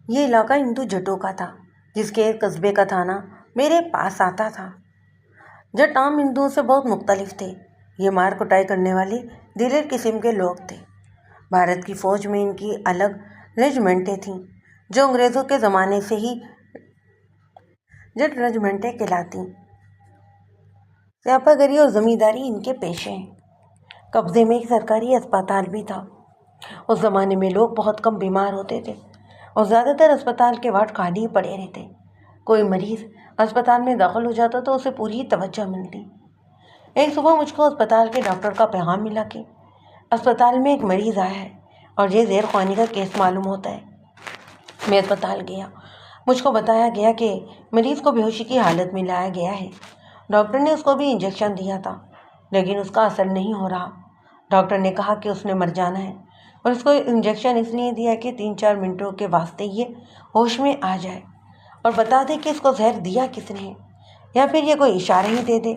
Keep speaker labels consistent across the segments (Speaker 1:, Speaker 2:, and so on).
Speaker 1: یہ علاقہ ہندو جٹوں کا تھا، جس کے ایک قصبے کا تھانہ میرے پاس آتا تھا۔ جٹ عام ہندوؤں سے بہت مختلف تھے۔ یہ مار کٹائی کرنے والے دلیر قسم کے لوگ تھے۔ بھارت کی فوج میں ان کی الگ رجمنٹیں تھیں، جو انگریزوں کے زمانے سے ہی جٹ رجمنٹیں کہلاتی۔ سیاپا گری اور زمینداری ان کے پیشے ہیں۔ قبضے میں ایک سرکاری اسپتال بھی تھا۔ اس زمانے میں لوگ بہت کم بیمار ہوتے تھے اور زیادہ تر اسپتال کے وارڈ خالی ہی پڑے رہتے۔ کوئی مریض اسپتال میں داخل ہو جاتا تو اسے پوری توجہ ملتی۔ ایک صبح مجھ کو اسپتال کے ڈاکٹر کا پیغام ملا کہ اسپتال میں ایک مریض آیا ہے اور یہ زیر خوانی کا کیس معلوم ہوتا ہے۔ میں اسپتال گیا۔ مجھ کو بتایا گیا کہ مریض کو بے ہوشی کی حالت میں لایا گیا ہے۔ ڈاکٹر نے اس کو بھی انجیکشن دیا تھا، لیکن اس کا اثر نہیں ہو رہا۔ ڈاکٹر نے کہا کہ اس نے مر جانا ہے اور اس کو انجیکشن اس لیے دیا کہ 3-4 منٹوں کے واسطے یہ ہوش میں آ جائے اور بتا دے کہ اس کو زہر دیا کس نے، یا پھر یہ کوئی اشارہ ہی دے دے۔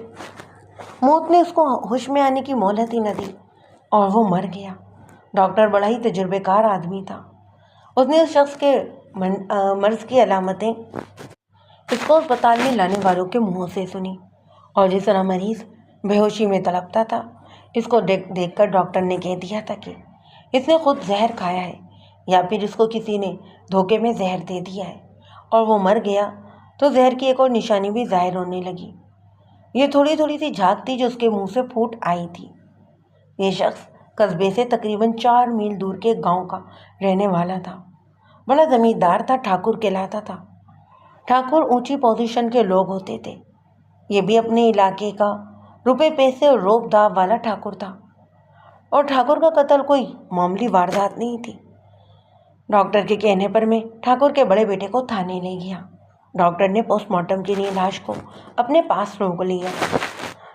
Speaker 1: موت نے اس کو ہوش میں آنے کی مہلت ہی نہ دی اور وہ مر گیا۔ ڈاکٹر بڑا ہی تجربے کار آدمی تھا۔ اس نے اس شخص کے مرض کی علامتیں اس کو اسپتال میں لانے والوں کے منہوں سے سنی، اور جس طرح مریض بے ہوشی میں تڑپتا تھا، اس کو دیکھ کر ڈاکٹر نے کہہ دیا تھا کہ اس نے خود زہر کھایا ہے یا پھر اس کو کسی نے دھوکے میں زہر دے دیا ہے اور وہ مر گیا۔ تو زہر کی ایک اور نشانی بھی ظاہر ہونے لگی۔ یہ تھوڑی تھوڑی سی جھاگ تھی جو اس کے منہ سے پھوٹ آئی تھی۔ یہ شخص قصبے سے تقریباً 4 میل دور کے گاؤں کا رہنے والا تھا۔ بڑا زمیندار تھا، ٹھاکر کہلاتا تھا۔ ٹھاکر اونچی پوزیشن کے لوگ ہوتے تھے۔ یہ بھی اپنے علاقے کا روپے پیسے اور روب داب والا ٹھاکر تھا، اور ٹھاکر کا قتل کوئی معمولی واردات نہیں تھی۔ ڈاکٹر کے کہنے پر میں ٹھاکر کے بڑے بیٹے کو تھانے لے گیا۔ ڈاکٹر نے پوسٹ مارٹم کے لیے لاش کو اپنے پاس روک لیا۔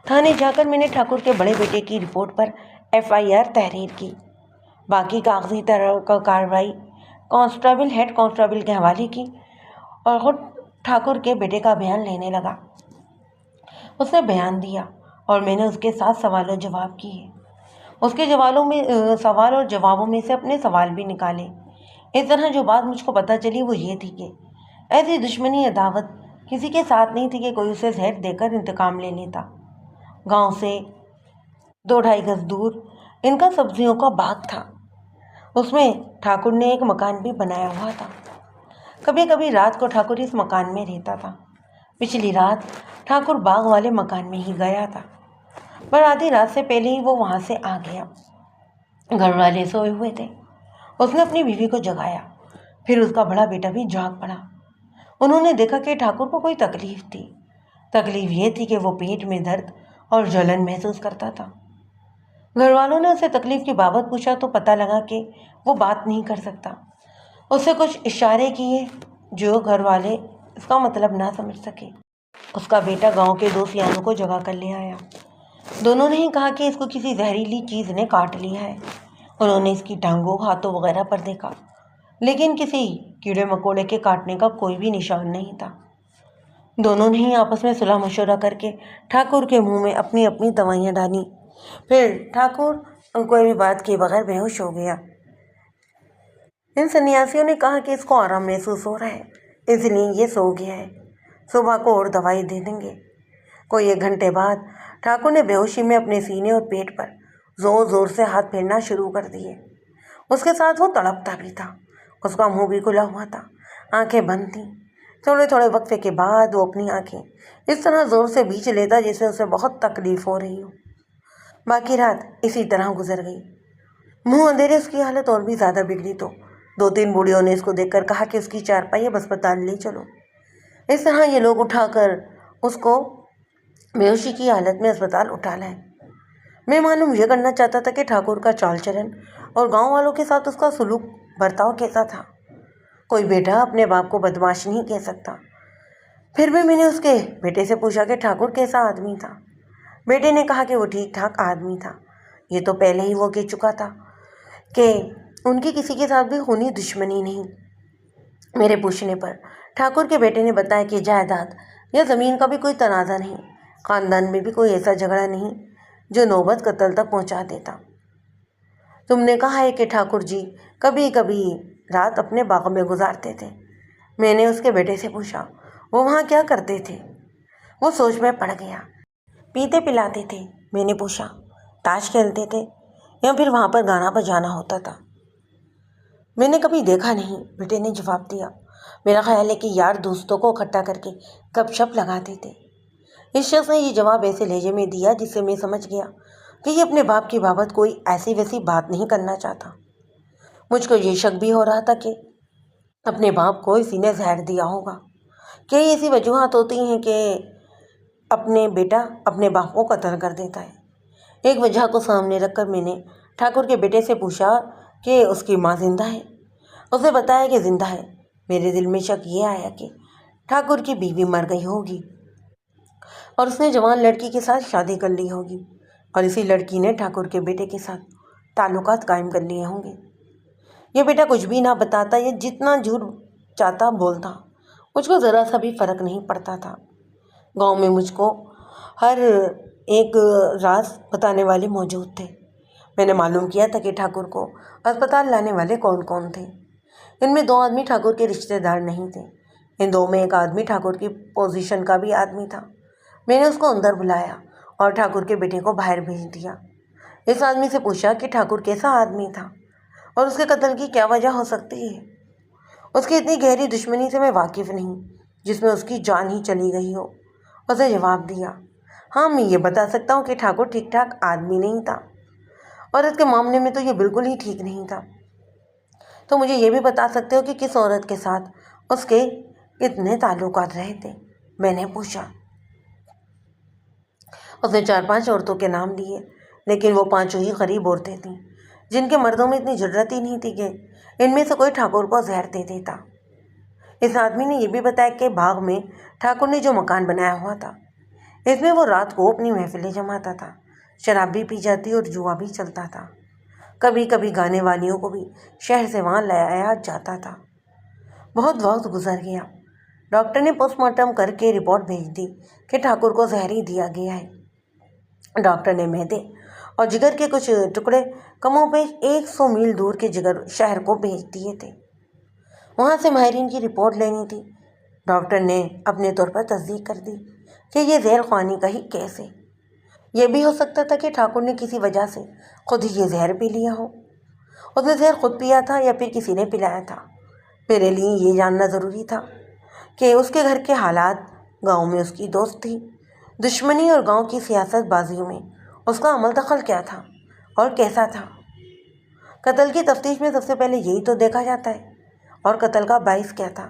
Speaker 1: تھانے جا کر میں نے ٹھاکر کے بڑے بیٹے کی رپورٹ پر FIR تحریر کی۔ باقی کاغذی کارروائی ہیڈ کانسٹیبل کے حوالے کی اور خود ٹھاکر کے بیٹے کا بیان لینے لگا۔ اس نے بیان دیا اور میں نے اس کے ساتھ سوال و جواب کیے۔ اس کے سوال اور جوابوں میں سے اپنے سوال بھی نکالے۔ اس طرح جو بات مجھ کو پتہ چلی وہ یہ تھی کہ ایسی دشمنی عداوت کسی کے ساتھ نہیں تھی کہ کوئی اسے زہر دے کر انتقام لے لیتا۔ گاؤں سے 2-2.5 گز دور ان کا سبزیوں کا باغ تھا۔ اس میں ٹھاکر نے ایک مکان بھی بنایا ہوا تھا۔ کبھی کبھی رات کو ٹھاکر اس مکان میں رہتا تھا۔ پچھلی رات ٹھاکر باغ والے مکان میں ہی گیا تھا، پر آدھی رات سے پہلے ہی وہ وہاں سے آ گیا۔ گھر والے سوئے ہوئے تھے۔ اس نے اپنی بیوی کو جگایا، پھر اس کا بڑا بیٹا بھی جاگ پڑا۔ انہوں نے دیکھا کہ ٹھاکر کو کوئی تکلیف تھی۔ تکلیف یہ تھی کہ وہ پیٹ میں درد اور جلن محسوس کرتا تھا۔ گھر والوں نے اسے تکلیف کی بابت پوچھا تو پتہ لگا کہ وہ بات نہیں کر سکتا۔ اس سے کچھ اشارے کیے جو گھر والے اس کا مطلب نہ سمجھ سکے۔ اس کا بیٹا گاؤں کے 2 سیانوں کو جگا کر لے آیا۔ دونوں نے ہی کہا کہ اس کو کسی زہریلی چیز نے کاٹ لیا ہے۔ انہوں نے اس کی ٹانگوں، ہاتھوں وغیرہ پر دیکھا، لیکن کسی کیڑے مکوڑے کے کاٹنے کا کوئی بھی نشان نہیں تھا۔ دونوں نے ہی آپس میں صلاح مشورہ کر کے ٹھاکر کے منہ میں اپنی اپنی دوائیاں ڈالیں۔ پھر ٹھاکر کوئی بھی بات کیے بغیر بے ہوش ہو گیا۔ ان سنیاسیوں نے کہا کہ اس کو آرام محسوس ہو رہا ہے، اس لیے یہ سو گیا ہے، صبح کو اور دوائی دے دیں گے۔ کوئی 1 گھنٹے بعد ٹھاکر نے بے ہوشی میں اپنے سینے اور پیٹ پر زور زور سے ہاتھ پھیرنا شروع کر دیے۔ اس کے ساتھ وہ تڑپتا بھی تھا۔ اس کا منہ بھی کھلا ہوا تھا، آنکھیں بند تھیں۔ تھوڑے تھوڑے وقفے کے بعد وہ اپنی آنکھیں اس طرح زور سے بھینچ لیتا جیسے اسے بہت تکلیف ہو رہی ہو۔ باقی رات اسی طرح گزر گئی۔ منہ اندھیرے اس کی حالت اور بھی زیادہ بگڑی تو 2-3 بوڑھیوں نے اس کو دیکھ کر کہا کہ اس کی چارپائی اب اسپتال لے چلو۔ اس طرح یہ لوگ اٹھا کر اس کو بے ہوشی کی حالت میں اسپتال اٹھا لائے۔ میں معلوم یہ کرنا چاہتا تھا کہ ٹھاکر کا چال چلن اور گاؤں والوں کے ساتھ اس کا سلوک برتاؤ کیسا تھا۔ کوئی بیٹا اپنے باپ کو بدمعاش نہیں کہہ سکتا۔ پھر بھی میں نے اس کے بیٹے سے پوچھا کہ ٹھاکر کیسا آدمی تھا۔ بیٹے نے کہا کہ وہ ٹھیک ٹھاک آدمی تھا۔ یہ تو پہلے ہی وہ کہہ چکا تھا کہ ان کی کسی کے ساتھ بھی خونی دشمنی نہیں۔ میرے پوچھنے پر ٹھاکر کے بیٹے نے بتایا کہ جائیداد یا زمین کا بھی کوئی تنازع نہیں، خاندان میں بھی کوئی ایسا جھگڑا نہیں جو نوبت قتل تک پہنچا دیتا۔ تم نے کہا ہے کہ ٹھاکر جی کبھی کبھی رات اپنے باغ میں گزارتے تھے۔ میں نے اس کے بیٹے سے پوچھا وہ وہاں کیا کرتے تھے؟ وہ سوچ میں پڑ گیا۔ پیتے پلاتے تھے۔ میں نے پوچھا تاش کھیلتے تھے یا پھر وہاں پر گانا بجانا ہوتا تھا؟ میں نے کبھی دیکھا نہیں، بیٹے نے جواب دیا۔ میرا خیال ہے کہ یار دوستوں کو اکٹھا کر کے گپ شپ لگاتے تھے۔ اس شخص نے یہ جواب ایسے لہجے میں دیا جس سے میں سمجھ گیا کہ یہ اپنے باپ کی بابت کوئی ایسی ویسی بات نہیں کرنا چاہتا۔ مجھ کو یہ شک بھی ہو رہا تھا کہ اپنے باپ کو اسی نے زہر دیا ہوگا۔ کیا یہ ایسی وجوہات ہوتی ہیں کہ اپنے بیٹا اپنے باپ کو قتل کر دیتا ہے؟ ایک وجہ کو سامنے رکھ کر میں نے ٹھاکر کے بیٹے سے پوچھا کہ اس کی ماں زندہ ہے؟ اسے بتایا کہ زندہ ہے۔ میرے دل میں شک یہ آیا کہ ٹھاکر کی بیوی مر گئی ہوگی اور اس نے جوان لڑکی کے ساتھ شادی کر لی ہوگی اور اسی لڑکی نے ٹھاکر کے بیٹے کے ساتھ تعلقات قائم کر لیے ہوں گے۔ یہ بیٹا کچھ بھی نہ بتاتا یا جتنا جھوٹ چاہتا بولتا، مجھ کو ذرا سا بھی فرق نہیں پڑتا تھا۔ گاؤں میں مجھ کو ہر ایک راز بتانے والے موجود تھے۔ میں نے معلوم کیا تھا کہ ٹھاکر کو اسپتال لانے والے کون کون تھے۔ ان میں 2 آدمی ٹھاکر کے رشتہ دار نہیں تھے۔ ان 2 میں ایک آدمی ٹھاکر کی پوزیشن کا بھی آدمی تھا۔ میں نے اس کو اندر بلایا اور ٹھاکر کے بیٹے کو باہر بھیج دیا۔ اس آدمی سے پوچھا کہ ٹھاکر کیسا آدمی تھا اور اس کے قتل کی کیا وجہ ہو سکتی ہے؟ اس کی اتنی گہری دشمنی سے میں واقف نہیں جس میں اس کی جان ہی چلی گئی ہو۔ اسے جواب دیا ہاں میں یہ بتا سکتا ہوں کہ ٹھاکر ٹھیک ٹھاک آدمی نہیں تھا، عورت کے معاملے میں تو یہ بالکل ہی ٹھیک نہیں تھا۔ تو مجھے یہ بھی بتا سکتے ہو کہ کس عورت کے ساتھ اس کے کتنے تعلقات رہے تھے؟ میں نے پوچھا۔ اس نے 4-5 عورتوں کے نام لیے، لیکن وہ 5 ہی غریب عورتیں تھیں جن کے مردوں میں اتنی جرات ہی نہیں تھی کہ ان میں سے کوئی ٹھاکر کو زہر دے دیتا۔ اس آدمی نے یہ بھی بتایا کہ باغ میں ٹھاکر نے جو مکان بنایا ہوا تھا اس میں وہ رات کو اپنی محفلیں جماتا تھا، شراب بھی پی جاتی اور جوا بھی چلتا تھا۔ کبھی کبھی گانے والیوں کو بھی شہر سے وہاں لایا جاتا تھا۔ بہت وقت گزر گیا۔ ڈاکٹر نے پوسٹ مارٹم کر کے رپورٹ بھیج دی کہ ٹھاکر کو زہر ہی دیا گیا ہے۔ ڈاکٹر نے معدے اور جگر کے کچھ ٹکڑے کموں بیش 100 میل دور کے جگر شہر کو بھیج دیے تھے۔ وہاں سے ماہرین کی رپورٹ لینی تھی۔ ڈاکٹر نے اپنے طور پر تصدیق کر دی کہ یہ زہر خوانی کا ہی کیس ہے۔ یہ بھی ہو سکتا تھا کہ ٹھاکر نے کسی وجہ سے خود ہی یہ زہر پی لیا ہو۔ اس نے زہر خود پیا تھا یا پھر کسی نے پلایا تھا۔ میرے لیے یہ جاننا ضروری تھا کہ اس کے گھر کے حالات، گاؤں میں اس کی دوست تھی، دشمنی اور گاؤں کی سیاست بازیوں میں اس کا عمل دخل کیا تھا اور کیسا تھا۔ قتل کی تفتیش میں سب سے پہلے یہی تو دیکھا جاتا ہے، اور قتل کا باعث کیا تھا۔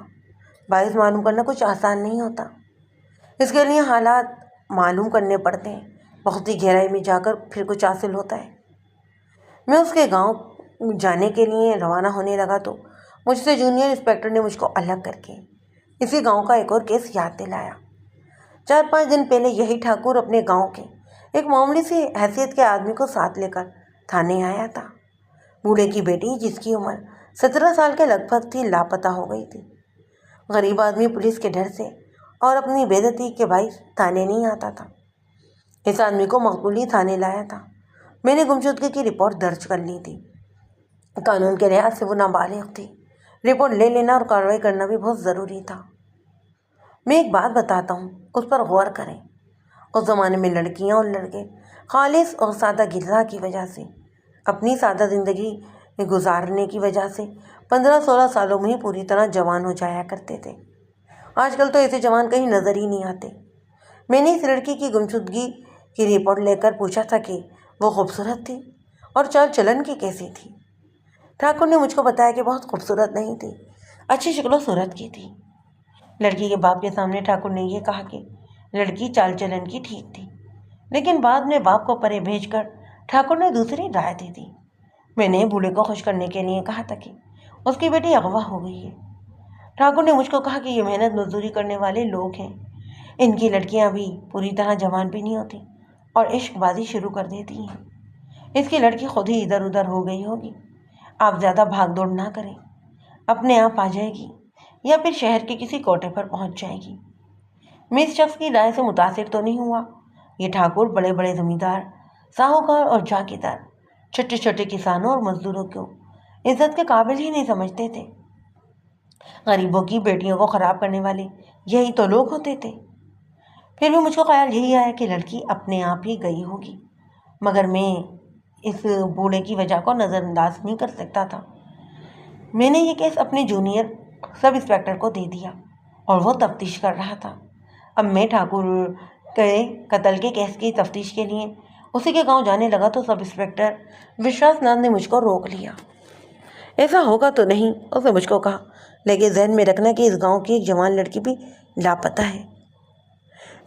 Speaker 1: باعث معلوم کرنا کچھ آسان نہیں ہوتا، اس کے لیے حالات معلوم کرنے پڑتے ہیں، بہت ہی گہرائی میں جا کر پھر کچھ حاصل ہوتا ہے۔ میں اس کے گاؤں جانے کے لیے روانہ ہونے لگا تو مجھ سے جونیئر انسپکٹر نے مجھ کو الگ کر کے اسی گاؤں کا ایک اور کیس یاد دلایا۔ 4-5 دن پہلے یہی ٹھاکر اپنے گاؤں کے ایک معمولی سی حیثیت کے آدمی کو ساتھ لے کر تھانے آیا تھا۔ بوڑھے کی بیٹی جس کی عمر 17 سال کے لگ بھگ تھی لاپتہ ہو گئی تھی۔ غریب آدمی پولیس کے ڈر سے اور اپنی بے عزتی کے باعث تھانے نہیں آتا تھا۔ اس آدمی کو مقبولی تھانے لایا تھا۔ میں نے گمشدگی کی رپورٹ درج کر لی تھی۔ قانون کے لحاظ سے وہ نابالغ تھی۔ رپورٹ لے لینا اور کارروائی کرنا بھی بہت ضروری تھا۔ میں ایک بات بتاتا ہوں، اس پر غور کریں۔ اس زمانے میں لڑکیاں اور لڑکے خالص اور سادہ غذا کی وجہ سے، اپنی سادہ زندگی گزارنے کی وجہ سے 15-16 سالوں میں ہی پوری طرح جوان ہو جایا کرتے تھے۔ آج کل تو ایسے جوان کہیں نظر ہی نہیں آتے۔ میں نے اس لڑکی کی گمشدگی کی رپورٹ لے کر پوچھا تھا کہ وہ خوبصورت تھی اور چال چلن کی کیسی تھی۔ ٹھاکر نے مجھ کو بتایا کہ بہت خوبصورت نہیں تھی، اچھی شکل و صورت کی تھی۔ لڑکی کے باپ کے سامنے ٹھاکر نے یہ کہا کہ لڑکی چال چلن کی ٹھیک تھی، لیکن بعد میں باپ کو پرے بھیج کر ٹھاکر نے دوسری رائے دی تھی۔ میں نے بوڑھے کو خوش کرنے کے لیے کہا تھا کہ اس کی بیٹی اغوا ہو گئی ہے۔ ٹھاکر نے مجھ کو کہا کہ یہ محنت مزدوری کرنے والے لوگ ہیں، ان کی لڑکیاں بھی پوری طرح جوان بھی نہیں ہوتی اور عشق بازی شروع کر دیتی ہیں۔ اس کی لڑکی خود ہی ادھر ادھر ہو گئی ہوگی۔ آپ زیادہ بھاگ دوڑ نہ کریں، اپنے آپ آ جائے گی یا پھر شہر کے کسی کوٹے پر پہنچ جائے گی۔ میں اس شخص کی رائے سے متاثر تو نہیں ہوا۔ یہ ٹھاکر بڑے بڑے زمیندار، ساہوکار اور جاگیردار، چھوٹے چھوٹے کسانوں اور مزدوروں کو عزت کے قابل ہی نہیں سمجھتے تھے۔ غریبوں کی بیٹیوں کو خراب کرنے والے یہی تو لوگ ہوتے تھے۔ پھر بھی مجھ کو خیال یہی آیا کہ لڑکی اپنے آپ ہی گئی ہوگی، مگر میں اس بوڑھے کی وجہ کو نظر انداز نہیں کر سکتا تھا۔ میں نے یہ کیس اپنے جونیئر سب انسپکٹر کو دے دیا اور وہ تفتیش کر رہا تھا۔ اب میں ٹھاکر کے قتل کے کیس کی تفتیش کے لیے اسی کے گاؤں جانے لگا تو سب انسپکٹر وشواس ناتھ نے مجھ کو روک لیا۔ ایسا ہوگا تو نہیں، اس نے مجھ کو کہا، لیکن ذہن میں رکھنا کہ اس گاؤں کی ایک جوان لڑکی بھی لاپتہ ہے۔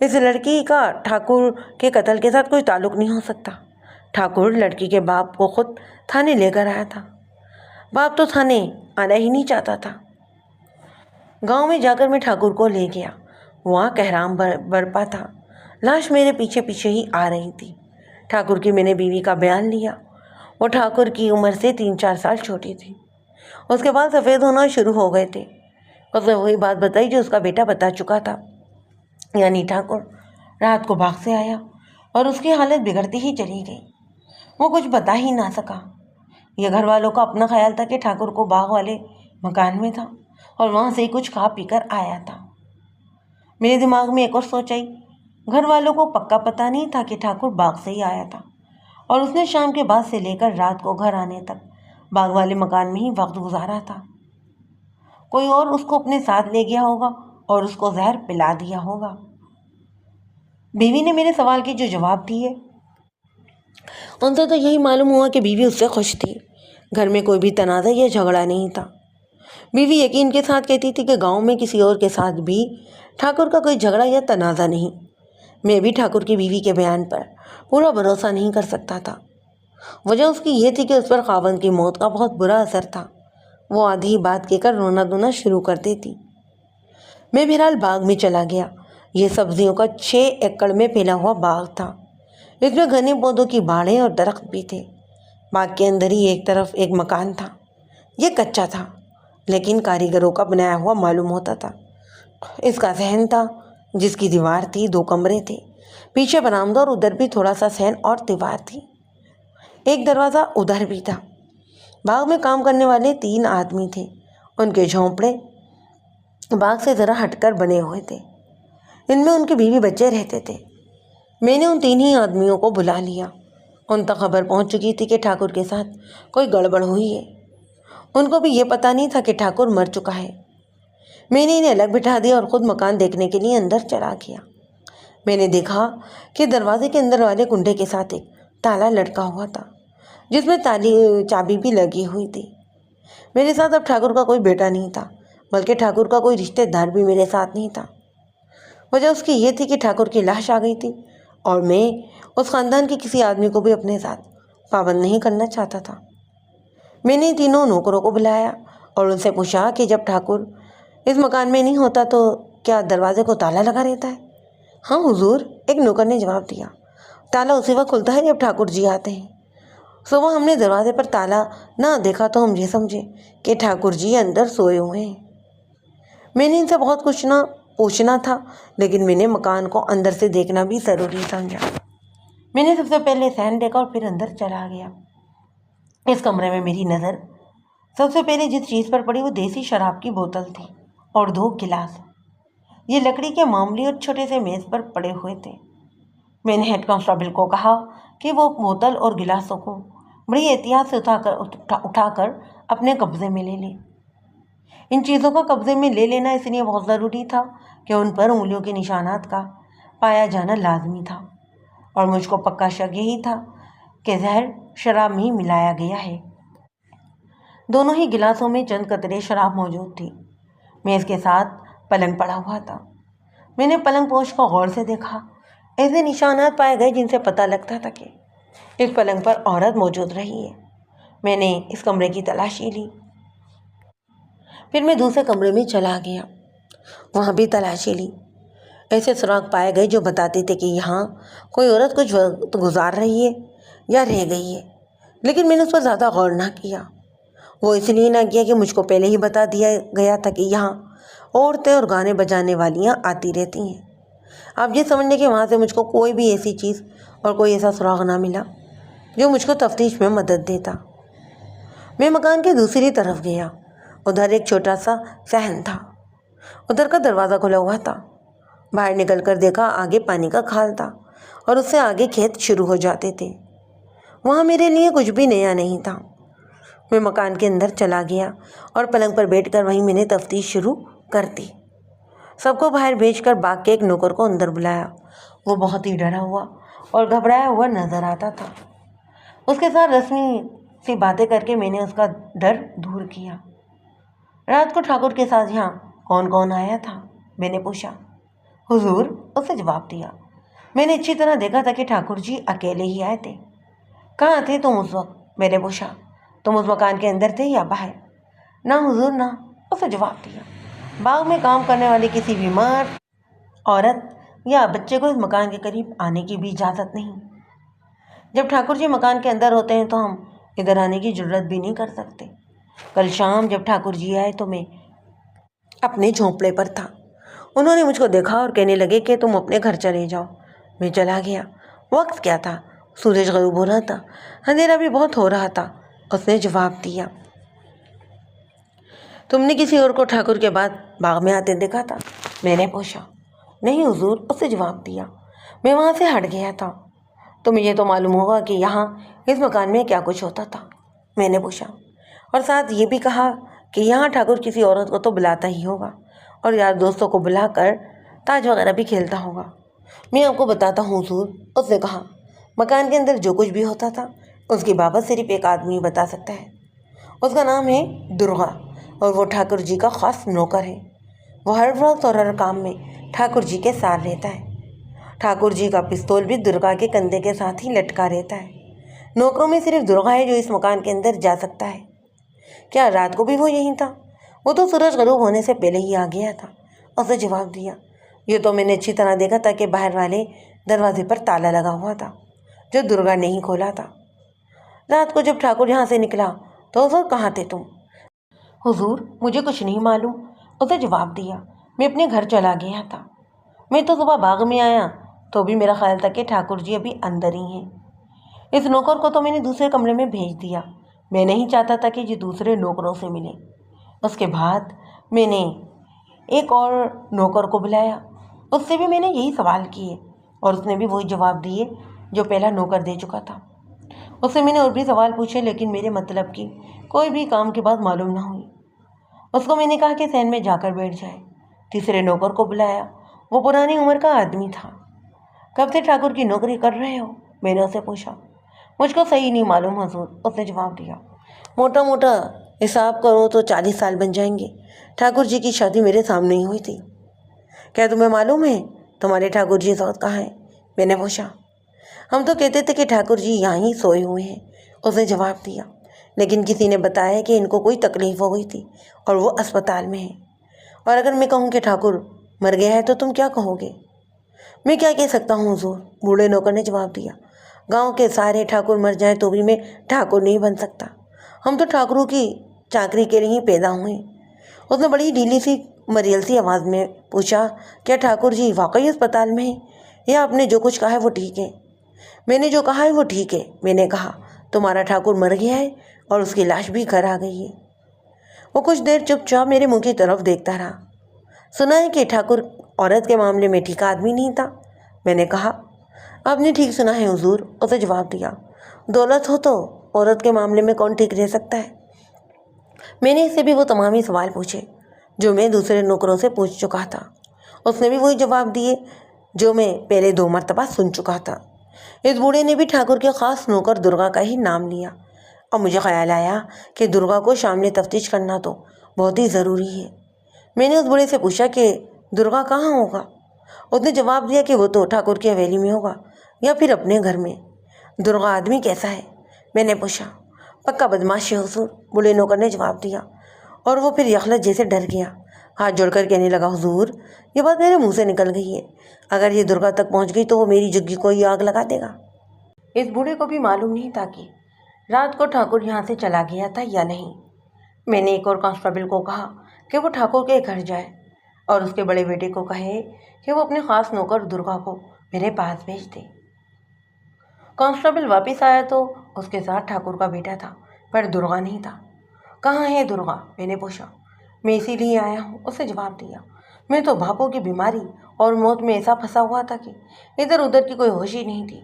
Speaker 1: اس لڑکی کا ٹھاکر کے قتل کے ساتھ کوئی تعلق نہیں ہو سکتا۔ ٹھاکر لڑکی کے باپ کو خود تھانے لے کر آیا تھا۔ باپ تو تھانے آنا ہی نہیں چاہتا تھا۔ گاؤں میں جا کر میں ٹھاکر کو لے گیا۔ وہاں کہرام برپا تھا۔ لاش میرے پیچھے پیچھے ہی آ رہی تھی۔ ٹھاکر کی میں نے بیوی کا بیان لیا۔ وہ ٹھاکر کی عمر سے 3-4 سال چھوٹی تھی۔ اس کے بعد سفید ہونا شروع ہو گئے تھے۔ اس نے وہی بات بتائی جو اس کا بیٹا بتا چکا تھا، یعنی ٹھاکر رات کو باغ سے آیا اور اس کی حالت بگڑتی ہی چلی گئی۔ وہ کچھ بتا ہی نہ سکا۔ یہ گھر والوں کا اپنا خیال تھا کہ ٹھاکر کو باغ والے مکان میں تھا اور وہاں سے کچھ کھا پی کر آیا تھا۔ میرے دماغ میں ایک اور سوچ آئی۔ گھر والوں کو پکا پتہ نہیں تھا کہ ٹھاکر باغ سے ہی آیا تھا اور اس نے شام کے بعد سے لے کر رات کو گھر آنے تک باغ والے مکان میں ہی وقت گزارا تھا۔ کوئی اور اس کو اپنے ساتھ لے گیا ہوگا اور اس کو زہر پلا دیا ہوگا۔ بیوی نے میرے سوال کے جو جواب دیے ان سے تو یہی معلوم ہوا کہ بیوی اس سے خوش تھی۔ گھر میں کوئی بھی تنازع یا جھگڑا نہیں تھا۔ بیوی یقین کے ساتھ کہتی تھی کہ گاؤں میں کسی اور کے ساتھ بھی ٹھاکر کا کوئی جھگڑا یا تنازع نہیں۔ میں بھی ٹھاکر کی بیوی کے بیان پر پورا بھروسہ نہیں کر سکتا تھا۔ وجہ اس کی یہ تھی کہ اس پر خاوند کی موت کا بہت برا اثر تھا۔ وہ آدھی بات کہہ کر رونا دھونا شروع کر دیتی۔ میں بہرحال باغ میں چلا گیا۔ یہ سبزیوں کا 6 ایکڑ میں پھیلا ہوا باغ تھا۔ اس میں گھنے پودوں کی باڑیں اور درخت بھی تھے۔ باغ کے اندر ہی ایک طرف ایک مکان تھا۔ یہ کچا تھا لیکن کاریگروں کا بنایا ہوا معلوم ہوتا تھا۔ اس کا صحن تھا جس کی دیوار تھی، 2 کمرے تھے، پیچھے برآمدہ اور ادھر بھی تھوڑا سا صحن اور دیوار تھی۔ ایک دروازہ ادھر بھی تھا۔ باغ میں کام کرنے والے 3 آدمی تھے۔ ان کے جھونپڑے باغ سے ذرا ہٹ کر بنے ہوئے تھے۔ ان میں ان کے بیوی بچے رہتے تھے۔ میں نے ان 3 ہی آدمیوں کو بلا لیا۔ ان تک خبر پہنچ چکی تھی کہ ٹھاکر کے ساتھ کوئی گڑبڑ ہوئی ہے۔ ان کو بھی یہ پتہ نہیں تھا کہ ٹھاکر مر چکا ہے۔ میں نے انہیں الگ بٹھا دیا اور خود مکان دیکھنے کے لیے اندر چلا گیا۔ میں نے دیکھا کہ دروازے کے اندر والے کنڈے کے ساتھ ایک تالا لٹکا ہوا تھا جس میں چابی بھی لگی ہوئی تھی۔ میرے ساتھ اب ٹھاکر کا کوئی بیٹا نہیں تھا، بلکہ ٹھاکر کا کوئی رشتہ دار بھی میرے ساتھ نہیں تھا۔ وجہ اس کی یہ تھی کہ ٹھاکر کی لاش آ گئی تھی اور میں اس خاندان کے کسی آدمی کو بھی اپنے ساتھ پابند نہیں کرنا چاہتا تھا۔ میں نے 3 نوکروں کو بلایا اور ان سے پوچھا کہ جب ٹھاکر اس مکان میں نہیں ہوتا تو کیا دروازے کو تالا لگا رہتا ہے؟ ہاں حضور، ایک نوکر نے جواب دیا۔ تالا اسی وقت کھلتا ہے جب ٹھاکر جی آتے ہیں۔ صبح ہم نے دروازے پر تالا نہ دیکھا تو ہم یہ سمجھے کہ ٹھاکر جی اندر سوئے ہوئے ہیں۔ میں نے ان سے بہت کچھ نہ پوچھنا تھا، لیکن میں نے مکان کو اندر سے دیکھنا بھی ضروری سمجھا۔ میں نے سب سے پہلے صحن دیکھا اور پھر اندر چلا گیا۔ اس کمرے میں میری نظر سب سے پہلے جس چیز پر پڑی وہ دیسی شراب کی بوتل تھی اور 2 گلاس۔ یہ لکڑی کے معمولی اور چھوٹے سے میز پر پڑے ہوئے تھے۔ میں نے ہیڈ کانسٹیبل کو کہا کہ وہ بوتل اور گلاسوں کو بڑی احتیاط سے اٹھا کر اپنے قبضے میں لے لیں۔ ان چیزوں کا قبضے میں لے لینا اس لیے بہت ضروری تھا کہ ان پر انگلیوں کے نشانات کا پایا جانا لازمی تھا، اور مجھ کو پکا شک یہی تھا کہ زہر شراب میں ملایا گیا ہے۔ دونوں ہی گلاسوں میں چند قطرے شراب موجود تھی۔ میز کے ساتھ پلنگ پڑا ہوا تھا۔ میں نے پلنگ پوش کو غور سے دیکھا۔ ایسے نشانات پائے گئے جن سے پتہ لگتا تھا کہ اس پلنگ پر عورت موجود رہی ہے۔ میں نے اس کمرے کی تلاشی لی۔ پھر میں دوسرے کمرے میں چلا گیا، وہاں بھی تلاشی لی۔ ایسے سراغ پائے گئے جو بتاتے تھے کہ یہاں کوئی عورت کچھ وقت گزار رہی ہے یا رہ گئی ہے، لیکن میں نے اس پر زیادہ غور نہ کیا۔ وہ اس لیے نہ کیا کہ مجھ کو پہلے ہی بتا دیا گیا تھا کہ یہاں عورتیں اور گانے بجانے والیاں آتی رہتی ہیں۔ آپ یہ سمجھنے کہ وہاں سے مجھ کو کوئی بھی ایسی چیز اور کوئی ایسا سراغ نہ ملا جو مجھ کو تفتیش میں مدد دیتا۔ میں مکان کے دوسری طرف گیا۔ ادھر ایک چھوٹا سا صحن تھا، ادھر کا دروازہ کھلا ہوا تھا۔ باہر نکل کر دیکھا آگے پانی کا کھال تھا اور اس سے آگے کھیت شروع ہو جاتے تھے۔ وہاں میرے لیے کچھ بھی نیا نہیں تھا۔ میں مکان کے اندر چلا گیا اور پلنگ پر بیٹھ کر وہیں میں نے تفتیش شروع کر دی۔ سب کو باہر بھیج کر باغ کے ایک نوکر کو اندر بلایا۔ وہ بہت ہی ڈرا ہوا اور گھبرایا ہوا نظر آتا تھا۔ اس کے ساتھ رسمی سی باتیں کر کے میں نے اس کا ڈر دور کیا۔ رات کو ٹھاکر کے ساتھ یہاں کون کون آیا تھا؟ میں نے پوچھا۔ حضور، اسے جواب دیا۔ میں نے اچھی طرح دیکھا تھا کہ ٹھاکر جی اکیلے ہی آئے تھے۔ کہاں تھے تم اس وقت؟ میں نے پوچھا۔ تم اس مکان کے اندر تھے یا باہر؟ نہ حضور نہ، اسے جواب دیا۔ باغ میں کام کرنے والی کسی بھی مرد، عورت یا بچے کو اس مکان کے قریب آنے کی بھی اجازت نہیں۔ جب ٹھاکر جی مکان کے اندر ہوتے ہیں تو ہم ادھر آنے کی جرات بھی نہیں کر سکتے۔ کل شام جب ٹھاکر جی آئے تو میں اپنے جھونپڑے پر تھا۔ انہوں نے مجھ کو دیکھا اور کہنے لگے کہ تم اپنے گھر چلے جاؤ۔ میں چلا گیا۔ وقت کیا تھا؟ سورج غروب ہو رہا تھا، اندھیرا بھی بہت ہو رہا تھا۔ اس نے جواب دیا۔ تم نے کسی اور کو ٹھاکر کے بعد باغ میں آتے دیکھا تھا؟ میں نے پوچھا۔ نہیں حضور، اس نے جواب دیا۔ میں وہاں سے ہٹ گیا تھا۔ تمہیں یہ تو معلوم ہوگا کہ یہاں اس مکان میں کیا کچھ ہوتا تھا؟ میں نے پوچھا۔ اور ساتھ یہ بھی کہا کہ یہاں ٹھاکر کسی عورت کو تو بلاتا ہی ہوگا اور یار دوستوں کو بلا کر تاش وغیرہ بھی کھیلتا ہوگا۔ میں آپ کو بتاتا ہوں حضور، اس نے کہا، مکان کے اندر جو کچھ بھی ہوتا تھا اس کی بابت صرف ایک آدمی بتا سکتا ہے۔ اس کا نام ہے درگا اور وہ ٹھاکر جی کا خاص نوکر ہے۔ وہ ہر وقت اور ہر کام میں ٹھاکر جی کے ساتھ رہتا ہے۔ ٹھاکر جی کا پستول بھی درگا کے کندھے کے ساتھ ہی لٹکا رہتا ہے۔ نوکروں میں صرف درگا ہے جو اس مکان کے اندر جا سکتا ہے۔ کیا رات کو بھی وہ یہیں تھا؟ وہ تو سورج غروب ہونے سے پہلے ہی آ گیا تھا، اس نے جواب دیا۔ یہ تو میں نے اچھی طرح دیکھا تھا کہ باہر والے دروازے پر تالا لگا ہوا تھا جو درگا نے ہی کھولا تھا۔ رات کو جب ٹھاکر یہاں سے نکلا تو اس وقت کہاں تھے تم؟ حضور، مجھے کچھ نہیں معلوم، اس نے جواب دیا۔ میں اپنے گھر چلا گیا تھا۔ میں تو صبح باغ میں آیا تو بھی میرا خیال تھا کہ ٹھاکر جی ابھی اندر ہی ہیں۔ اس نوکر کو تو میں نے دوسرے کمرے میں بھیج دیا۔ میں نہیں چاہتا تھا کہ یہ دوسرے نوکروں سے ملے۔ اس کے بعد میں نے ایک اور نوکر کو بلایا، اس سے بھی میں نے یہی سوال کیے اور اس نے بھی وہی جواب دیے جو پہلا نوکر دے چکا تھا۔ اس سے میں نے اور بھی سوال پوچھے لیکن میرے مطلب کی کوئی بھی کام کی بات معلوم نہ ہوئی۔ اس کو میں نے کہا کہ صحن میں جا کر بیٹھ جائے۔ تیسرے نوکر کو بلایا، وہ پرانی عمر کا آدمی تھا۔ کب سے ٹھاکر کی نوکری کر رہے ہو؟ میں نے اسے پوچھا۔ مجھ کو صحیح نہیں معلوم حضور، اس نے جواب دیا۔ موٹا موٹا حساب کرو تو 40 سال بن جائیں گے۔ ٹھاکر جی کی شادی میرے سامنے ہی ہوئی تھی۔ کیا تمہیں معلوم ہے تمہارے ٹھاکر جی اس وقت کہاں ہیں؟ میں نے پوچھا۔ ہم تو کہتے تھے کہ ٹھاکر جی یہاں ہی سوئے ہوئے ہیں، اس نے جواب دیا، لیکن کسی نے بتایا کہ ان کو کوئی تکلیف ہو گئی تھی اور وہ اسپتال میں ہیں۔ اور اگر میں کہوں کہ ٹھاکر مر گیا ہے تو تم کیا کہو گے؟ میں کیا کہہ سکتا ہوں حضور، بوڑھے نوکر نے جواب دیا۔ گاؤں کے سارے ٹھاکر مر جائیں تو بھی میں ٹھاکر نہیں بن سکتا۔ ہم تو ٹھاکروں کی چاکری کے لیے ہی پیدا ہوئے۔ اس نے بڑی ڈھیلی سی مریل سی آواز میں پوچھا، کیا ٹھاکر جی واقعی اسپتال میں ہیں یا آپ نے جو کچھ کہا ہے وہ ٹھیک ہے؟ میں نے جو کہا ہے وہ ٹھیک ہے، میں نے کہا۔ تمہارا ٹھاکر مر گیا ہے اور اس کی لاش بھی گھر آ گئی ہے۔ وہ کچھ دیر چپ چاپ میرے منہ کی طرف دیکھتا رہا۔ سنا ہے کہ ٹھاکر عورت کے معاملے میں ٹھیک آدمی نہیں تھا، میں نے کہا۔ آپ نے ٹھیک سنا ہے حضور، اس نے جواب دیا۔ دولت ہو تو عورت کے معاملے میں کون ٹھیک رہ سکتا ہے؟ میں نے اس سے بھی وہ تمام ہی سوال پوچھے جو میں دوسرے نوکروں سے پوچھ چکا تھا۔ اس نے بھی وہی جواب دیے جو میں پہلے 2 مرتبہ سن چکا تھا۔ اس بوڑھے نے بھی ٹھاکر کے خاص نوکر درگا کا ہی نام لیا اور مجھے خیال آیا کہ درگا کو شامل تفتیش کرنا تو بہت ہی ضروری ہے۔ میں نے اس بوڑھے سے پوچھا کہ درگا کہاں ہوگا؟ اس نے جواب دیا کہ وہ تو ٹھاکر کی حویلی میں ہوگا یا پھر اپنے گھر میں۔ درگا آدمی کیسا ہے؟ میں نے پوچھا۔ پکا بدماش ہے حضور، بوڑھے نوکر نے جواب دیا، اور وہ پھر یخلت جیسے ڈر گیا۔ ہاتھ جوڑ کر کہنے لگا، حضور یہ بات میرے منہ سے نکل گئی ہے، اگر یہ درگا تک پہنچ گئی تو وہ میری جگی کو ہی آگ لگا دے گا۔ اس بوڑھے کو بھی معلوم نہیں تھا کہ رات کو ٹھاکر یہاں سے چلا گیا تھا یا نہیں۔ میں نے ایک اور کانسٹیبل کو کہا کہ وہ ٹھاکر کے گھر جائے اور اس کے بڑے بیٹے کو کہے کہ وہ اپنے خاص نوکر درگا کو میرے پاس بھیج دے۔ کانسٹیبل واپس آیا تو اس کے ساتھ ٹھاکر کا بیٹا تھا، پر درگا نہیں تھا۔ کہاں ہے درگا؟ میں نے پوچھا۔ میں اسی لیے آیا ہوں، اس نے جواب دیا۔ میں تو بھاپوں کی بیماری اور موت میں ایسا پھنسا ہوا تھا کہ ادھر ادھر کی کوئی ہوش ہی نہیں تھی۔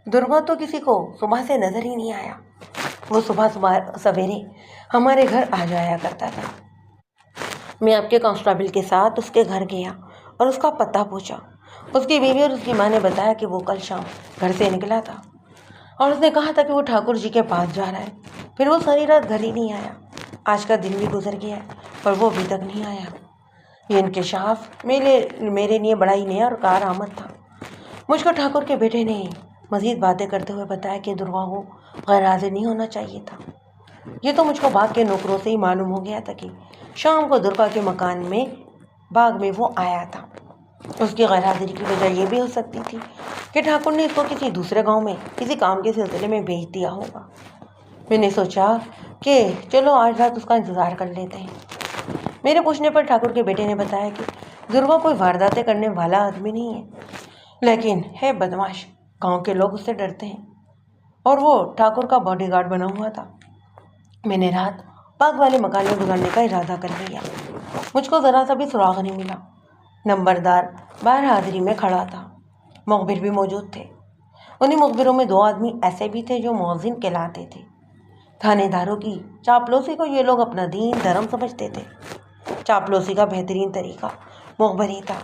Speaker 1: درگا تو کسی کو صبح سے نظر ہی نہیں آیا۔ وہ صبح سویرے ہمارے گھر آ جایا کرتا تھا۔ میں آپ کے کانسٹیبل کے ساتھ اس کے گھر گیا اور اس کا پتہ پوچھا۔ اس کی بیوی اور اس کی ماں نے بتایا کہ وہ کل شام گھر سے نکلا تھا اور اس نے کہا تھا کہ وہ ٹھاکر جی کے پاس جا رہا ہے۔ پھر وہ ساری رات گھر ہی نہیں آیا۔ آج کا دن بھی گزر گیا ہے اور وہ ابھی تک نہیں آیا۔ یہ انکشاف میرے لیے بڑا ہی نیا اور کارآمد تھا۔ مجھ کو ٹھاکر کے بیٹے نے مزید باتیں کرتے ہوئے بتایا کہ درگا کو غیر حاضر نہیں ہونا چاہیے تھا۔ یہ تو مجھ کو باغ کے نوکروں سے ہی معلوم ہو گیا تھا کہ شام کو درگا کے مکان میں باغ میں وہ آیا تھا۔ اس کی غیر حاضری کی وجہ یہ بھی ہو سکتی تھی کہ ٹھاکر نے اس کو کسی دوسرے گاؤں میں کسی کام کے سلسلے میں بھیج دیا ہوگا۔ میں نے سوچا کہ چلو آج رات اس کا انتظار کر لیتے ہیں۔ میرے پوچھنے پر ٹھاکر کے بیٹے نے بتایا کہ درگا کوئی وارداتیں کرنے والا آدمی نہیں ہے، لیکن ہے بدماش۔ گاؤں کے لوگ اس سے ڈرتے ہیں اور وہ ٹھاکر کا باڈی گارڈ بنا ہوا تھا۔ میں نے رات باغ والے مکان میں گزارنے کا ارادہ کر لیا۔ مجھ کو ذرا سا بھی سراغ نہیں ملا۔ نمبردار باہر حاضری میں کھڑا تھا۔ مخبر بھی موجود تھے۔ انہیں مخبروں میں 2 آدمی ایسے بھی تھے جو مؤذن کہلاتے تھے۔ تھانے داروں کی چاپلوسی کو یہ لوگ اپنا دین دھرم سمجھتے تھے۔ چاپلوسی کا بہترین طریقہ مخبری تھا۔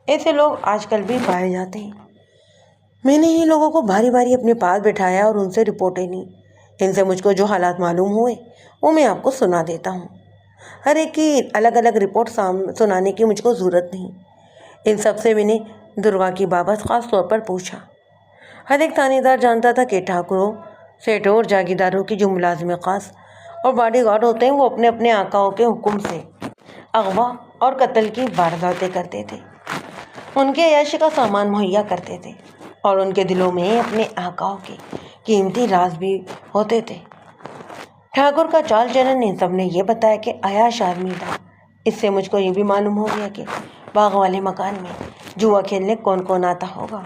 Speaker 1: ایسے لوگ آج کل بھی پائے جاتے ہیں۔ میں نے ان لوگوں کو باری باری اپنے پاس بٹھایا اور ان سے رپورٹیں لیں۔ ان سے مجھ کو جو حالات معلوم ہوئے وہ میں آپ کو سنا دیتا ہوں۔ ہر ایک کی الگ الگ رپورٹ سنانے کی مجھ کو ضرورت نہیں۔ ان سب سے میں نے درگا کی بابت خاص طور پر پوچھا۔ ہر ایک تھانے دار جانتا تھا کہ ٹھاکروں، سیٹوں اور جاگیرداروں کی جو ملازم خاص اور باڈی گارڈ ہوتے ہیں وہ اپنے اپنے آقاؤں کے حکم سے اغوا اور قتل کی وارداتیں کرتے تھے، ان کے عیاشی کا سامان مہیا کرتے تھے اور ان کے دلوں میں اپنے آقاؤں کے قیمتی راز بھی ہوتے تھے۔ ٹھاکر کا چال چلن ان سب نے یہ بتایا کہ عیاش آدمی تھا۔ اس سے مجھ کو یہ بھی معلوم ہو گیا کہ باغ والے مکان میں جوا کھیلنے کون کون آتا ہوگا۔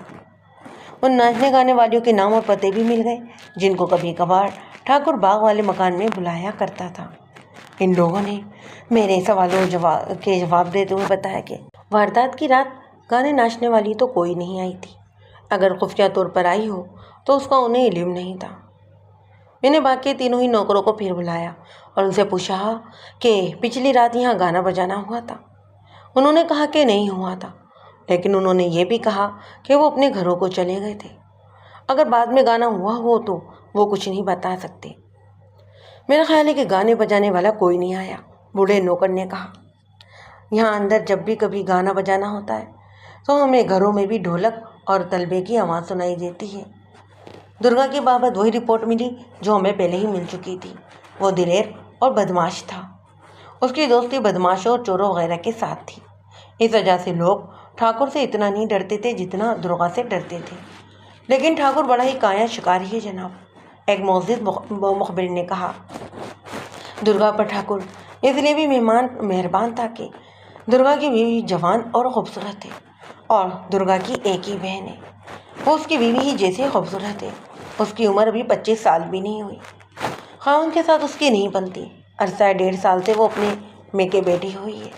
Speaker 1: ان ناچنے گانے والوں کے نام اور پتے بھی مل گئے جن کو کبھی کبھار ٹھاکر باغ والے مکان میں بلایا کرتا تھا۔ ان لوگوں نے میرے سوالوں کے جواب دیتے ہوئے بتایا کہ واردات کی رات گانے ناچنے والی تو کوئی نہیں آئی تھی۔ اگر خفیہ طور پر آئی ہو تو اس کا انہیں علم نہیں تھا۔ میں نے باقی تینوں ہی نوکروں کو پھر بلایا اور ان سے پوچھا کہ پچھلی رات یہاں گانا بجانا ہوا تھا۔ انہوں نے کہا کہ نہیں ہوا تھا، لیکن انہوں نے یہ بھی کہا کہ وہ اپنے گھروں کو چلے گئے تھے۔ اگر بعد میں گانا ہوا ہو تو وہ کچھ نہیں بتا سکتے۔ میرا خیال ہے کہ گانے بجانے والا کوئی نہیں آیا، بوڑھے نوکر نے کہا۔ یہاں اندر جب بھی کبھی گانا بجانا ہوتا ہے تو ہمیں گھروں میں بھی ڈھولک اور طلبے کی آواز سنائی دیتی ہے۔ درگا کی بابت وہی رپورٹ ملی جو ہمیں پہلے ہی مل چکی تھی۔ وہ دلیر اور بدماش تھا۔ اس کی دوستی بدماشوں اور چوروں وغیرہ کے ساتھ تھی۔ اس وجہ سے لوگ ٹھاکر سے اتنا نہیں ڈرتے تھے جتنا درگا سے ڈرتے تھے۔ لیکن ٹھاکر بڑا ہی کایا شکاری ہے جناب، ایک معزز مخبر نے کہا۔ درگا پر ٹھاکر اس لیے بھی مہربان تھا کہ درگا کی بیوی جوان اور خوبصورت ہے اور درگا کی ایک ہی بہن ہے۔ وہ اس کی بیوی ہی جیسی خوبصورت ہے۔ اس کی عمر ابھی 25 سال بھی نہیں ہوئی۔ خاوند کے ساتھ اس کی نہیں بنتی۔ عرصہ 1.5 سال سے وہ اپنے میکے بیٹھی ہوئی ہے۔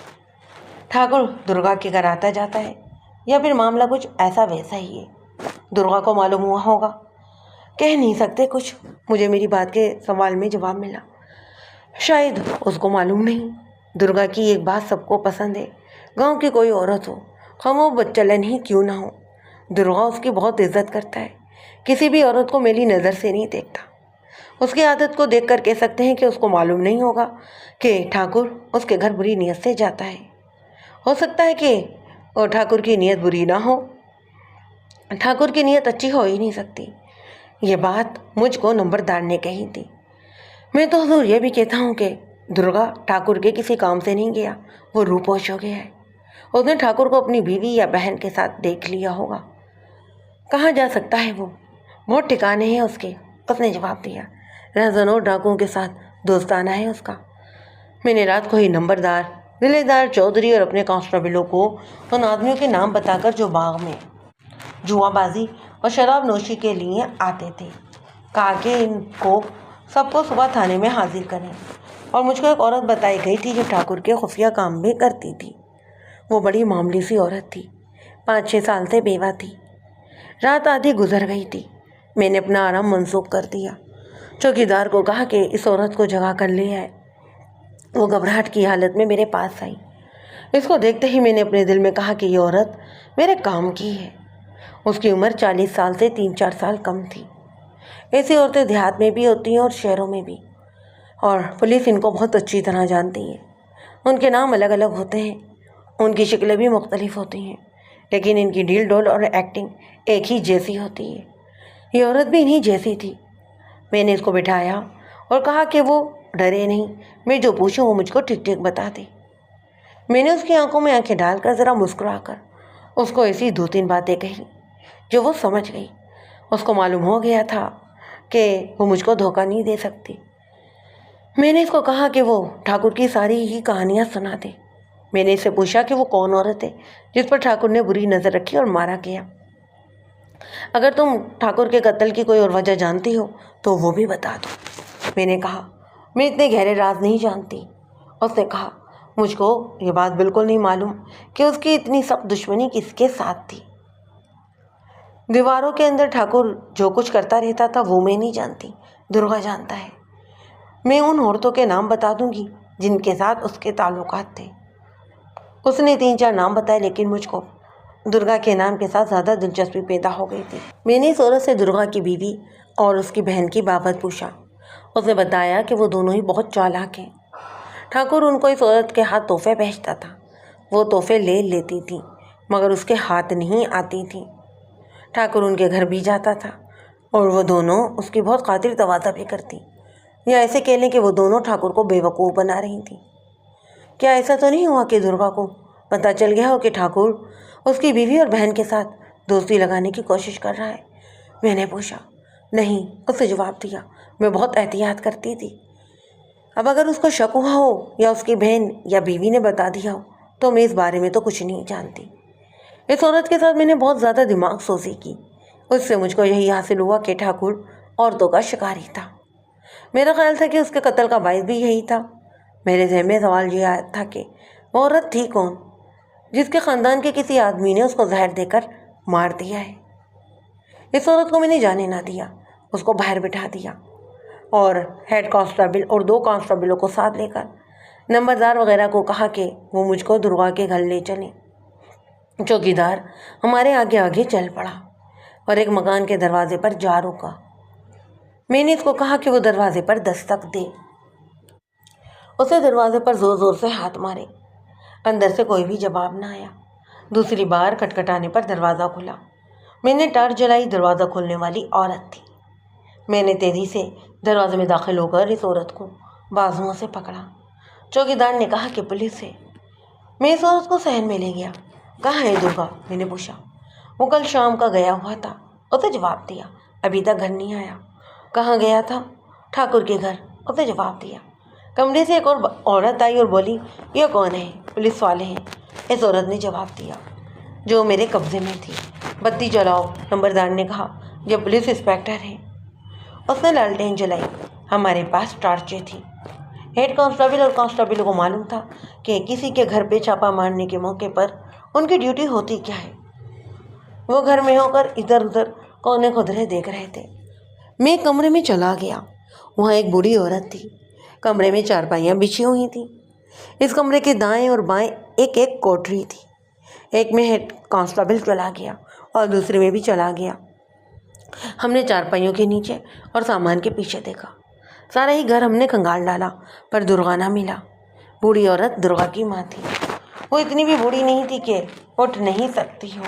Speaker 1: ٹھاکر درگا کے گھر آتا جاتا ہے یا پھر معاملہ کچھ ایسا ویسا ہی ہے۔ درگا کو معلوم ہوا ہوگا۔ کہہ نہیں سکتے کچھ۔ مجھے میری بات کے سوال میں جواب ملا۔ شاید اس کو معلوم نہیں۔ درگا کی ایک بات سب کو پسند ہے، گاؤں کی کوئی عورت ہو، خواہ وہ بچلن ہی کیوں نہ ہو، درگا اس کی بہت عزت کرتا ہے۔ کسی بھی عورت کو میلی نظر سے نہیں دیکھتا۔ اس کی عادت کو دیکھ کر کہہ سکتے ہیں کہ اس کو معلوم نہیں ہوگا کہ ٹھاکر اس کے گھر بری نیت سے جاتا ہے۔ ہو سکتا ہے کہ ٹھاکر کی نیت بری نہ ہو، ٹھاکر کی نیت اچھی ہو ہی نہیں سکتی۔ یہ بات مجھ کو نمبردار نے کہی تھی۔ میں تو حضور یہ بھی کہتا ہوں کہ درگا ٹھاکر کے کسی کام سے نہیں گیا، وہ روپوش ہو گیا ہے۔ اس نے ٹھاکر کو اپنی بیوی یا بہن کے ساتھ دیکھ لیا ہوگا۔ کہاں جا سکتا ہے وہ؟ بہت ٹھکانے ہیں اس کے، اس نے جواب دیا۔ رہزنوں ڈاکوؤں کے ساتھ دوستانہ ہے اس کا۔ میں نے رات کو ہی نمبردار، ضلع دار چودھری اور اپنے کانسٹیبلوں کو ان آدمیوں کے نام بتا کر جو باغ میں جوا بازی اور شراب نوشی کے لیے آتے تھے کہا کہ ان کو سب کو صبح تھانے میں حاضر کریں۔ اور مجھ کو ایک عورت بتائی گئی تھی جو ٹھاکر کے خفیہ کام بھی کرتی تھی۔ وہ بڑی معمولی سی عورت تھی، 5-6 سال سے بیوہ تھی۔ رات آدھی گزر گئی تھی، میں نے اپنا آرام منسوخ کر دیا۔ چوکیدار کو کہا کہ اس عورت کو جگا کر لے آئے۔ وہ گھبراہٹ کی حالت میں میرے پاس آئی۔ اس کو دیکھتے ہی میں نے اپنے دل میں کہا کہ یہ عورت میرے کام کی ہے۔ اس کی عمر 40 سال سے 3-4 سال کم تھی۔ ایسی عورتیں دیہات میں بھی ہوتی ہیں اور شہروں میں بھی، اور پولیس ان کو بہت اچھی طرح جانتی ہے۔ ان کے نام الگ الگ ہوتے ہیں، ان کی شکلیں بھی مختلف ہوتی ہیں، لیکن ان کی ڈیل ڈول اور ایکٹنگ ایک ہی جیسی ہوتی ہے۔ یہ عورت بھی انہی جیسی تھی۔ میں نے اس کو بٹھایا اور کہا کہ وہ ڈرے نہیں، میں جو پوچھوں وہ مجھ کو ٹھیک ٹھیک بتا دے۔ میں نے اس کی آنکھوں میں آنکھیں ڈال کر ذرا مسکرا کر اس کو ایسی 2-3 باتیں کہیں جو وہ سمجھ گئی۔ اس کو معلوم ہو گیا تھا کہ وہ مجھ کو دھوکہ نہیں دے سکتی۔ میں نے اس کو کہا کہ وہ ٹھاکر کی ساری ہی کہانیاں سنا دے۔ میں نے اس سے پوچھا کہ وہ کون عورت ہے جس پر ٹھاکر نے بری نظر رکھی اور مارا گیا۔ اگر تم ٹھاکر کے قتل کی کوئی اور وجہ جانتی ہو تو وہ بھی بتا دو۔ میں نے کہا میں اتنے گہرے راز نہیں جانتی۔ اس نے کہا مجھ کو یہ بات بالکل نہیں معلوم کہ اس کی اتنی سخت دشمنی کس کے ساتھ تھی۔ دیواروں کے اندر ٹھاکر جو کچھ کرتا رہتا تھا وہ میں نہیں جانتی، درگا جانتا ہے۔ میں ان عورتوں کے نام بتا دوں گی جن کے ساتھ اس کے تعلقات تھے۔ اس نے 3-4 نام بتائے، لیکن مجھ کو درگا کے نام کے ساتھ زیادہ دلچسپی پیدا ہو گئی تھی۔ میں نے اس عورت سے درگا کی بیوی اور اس کی بہن کی بابت پوچھا۔ اس نے بتایا کہ وہ دونوں ہی بہت چالاک ہیں۔ ٹھاکر ان کو اس عورت کے ہاتھ تحفے بھیجتا تھا، وہ تحفے لے لیتی تھی مگر اس کے ہاتھ نہیں آتی تھی۔ ٹھاکر ان کے گھر بھی جاتا تھا اور وہ دونوں اس کی بہت خاطر تواضع بھی کرتی، یا ایسے کہہ لیں کہ وہ دونوں ٹھاکر کو بے وقوف بنا رہی تھیں۔ کیا ایسا تو نہیں ہوا کہ درگا کو پتہ چل گیا ہو کہ ٹھاکر اس کی بیوی اور بہن کے ساتھ دوستی لگانے کی کوشش کر رہا ہے؟ میں نے پوچھا۔ نہیں، اس نے جواب دیا، میں بہت احتیاط کرتی تھی۔ اب اگر اس کو شک ہوا ہو یا اس کی بہن یا بیوی نے بتا دیا ہو تو میں اس بارے میں تو کچھ نہیں جانتی۔ اس عورت کے ساتھ میں نے بہت زیادہ دماغ سوزی کی۔ اس سے مجھ کو یہی حاصل ہوا کہ ٹھاکر عورتوں کا شکاری تھا۔ میرا خیال تھا کہ اس کے قتل کا باعث بھی یہی تھا۔ میرے ذہن میں سوال یہ آیا تھا کہ وہ عورت تھی کون جس کے خاندان کے کسی آدمی نے اس کو زہر دے کر مار دیا ہے۔ اس عورت کو میں نے جانے نہ دیا، اس کو باہر بٹھا دیا اور ہیڈ کانسٹیبل اور 2 کانسٹیبلوں کو ساتھ لے کر نمبردار وغیرہ کو کہا کہ وہ مجھ کو درگا کے گھر لے چلیں۔ چوکیدار ہمارے آگے آگے چل پڑا اور ایک مکان کے دروازے پر جا رکا۔ میں نے اس کو کہا کہ وہ دروازے پر دستک دے۔ اس نے دروازے پر زور زور سے ہاتھ مارے، اندر سے کوئی بھی جواب نہ آیا۔ دوسری بار کھٹکھٹانے پر دروازہ کھلا۔ میں نے ٹارچ جلائی، دروازہ کھولنے والی عورت تھی۔ میں نے تیزی سے دروازے میں داخل ہو کر اس عورت کو بازوؤں سے پکڑا۔ چوکیدار نے کہا کہ پولیس ہے۔ میں اس عورت کو صحن میں لے گیا۔ کہاں ہے درگا؟ میں نے پوچھا۔ وہ کل شام کا گیا ہوا تھا، اس نے جواب دیا، ابھی تک گھر نہیں آیا۔ کہاں گیا تھا؟ ٹھاکر کے گھر، اس نے جواب دیا۔ کمرے سے ایک اور عورت آئی اور بولی یہ کون ہے؟ پولیس والے ہیں، اس عورت نے جواب دیا جو میرے قبضے میں تھی۔ بتی جلاؤ، نمبردار نے کہا، یہ پولیس انسپکٹر ہے۔ اس نے لالٹین جلائی، ہمارے پاس ٹارچیں تھیں۔ ہیڈ کانسٹیبل اور کانسٹیبل کو معلوم تھا کہ کسی کے گھر پہ چھاپا مارنے کے موقع پر ان کی ڈیوٹی ہوتی کیا ہے۔ وہ گھر میں ہو کر ادھر ادھر کونے کھدرے دیکھ رہے تھے۔ میں کمرے میں چلا گیا، وہاں ایک بوڑھی عورت تھی۔ کمرے میں چارپائیاں بچھی ہوئی تھیں۔ اس کمرے کے دائیں اور بائیں ایک ایک کوٹری تھی۔ ایک میں ہیڈ کانسٹیبل چلا گیا اور دوسرے میں بھی چلا گیا۔ ہم نے چارپائیوں کے نیچے اور سامان کے پیچھے دیکھا۔ سارا ہی گھر ہم نے کھنگال ڈالا پر درگا نہ ملا۔ بوڑھی عورت درگا کی ماں تھی۔ وہ اتنی بھی بوڑھی نہیں تھی کہ اٹھ نہیں سکتی ہو،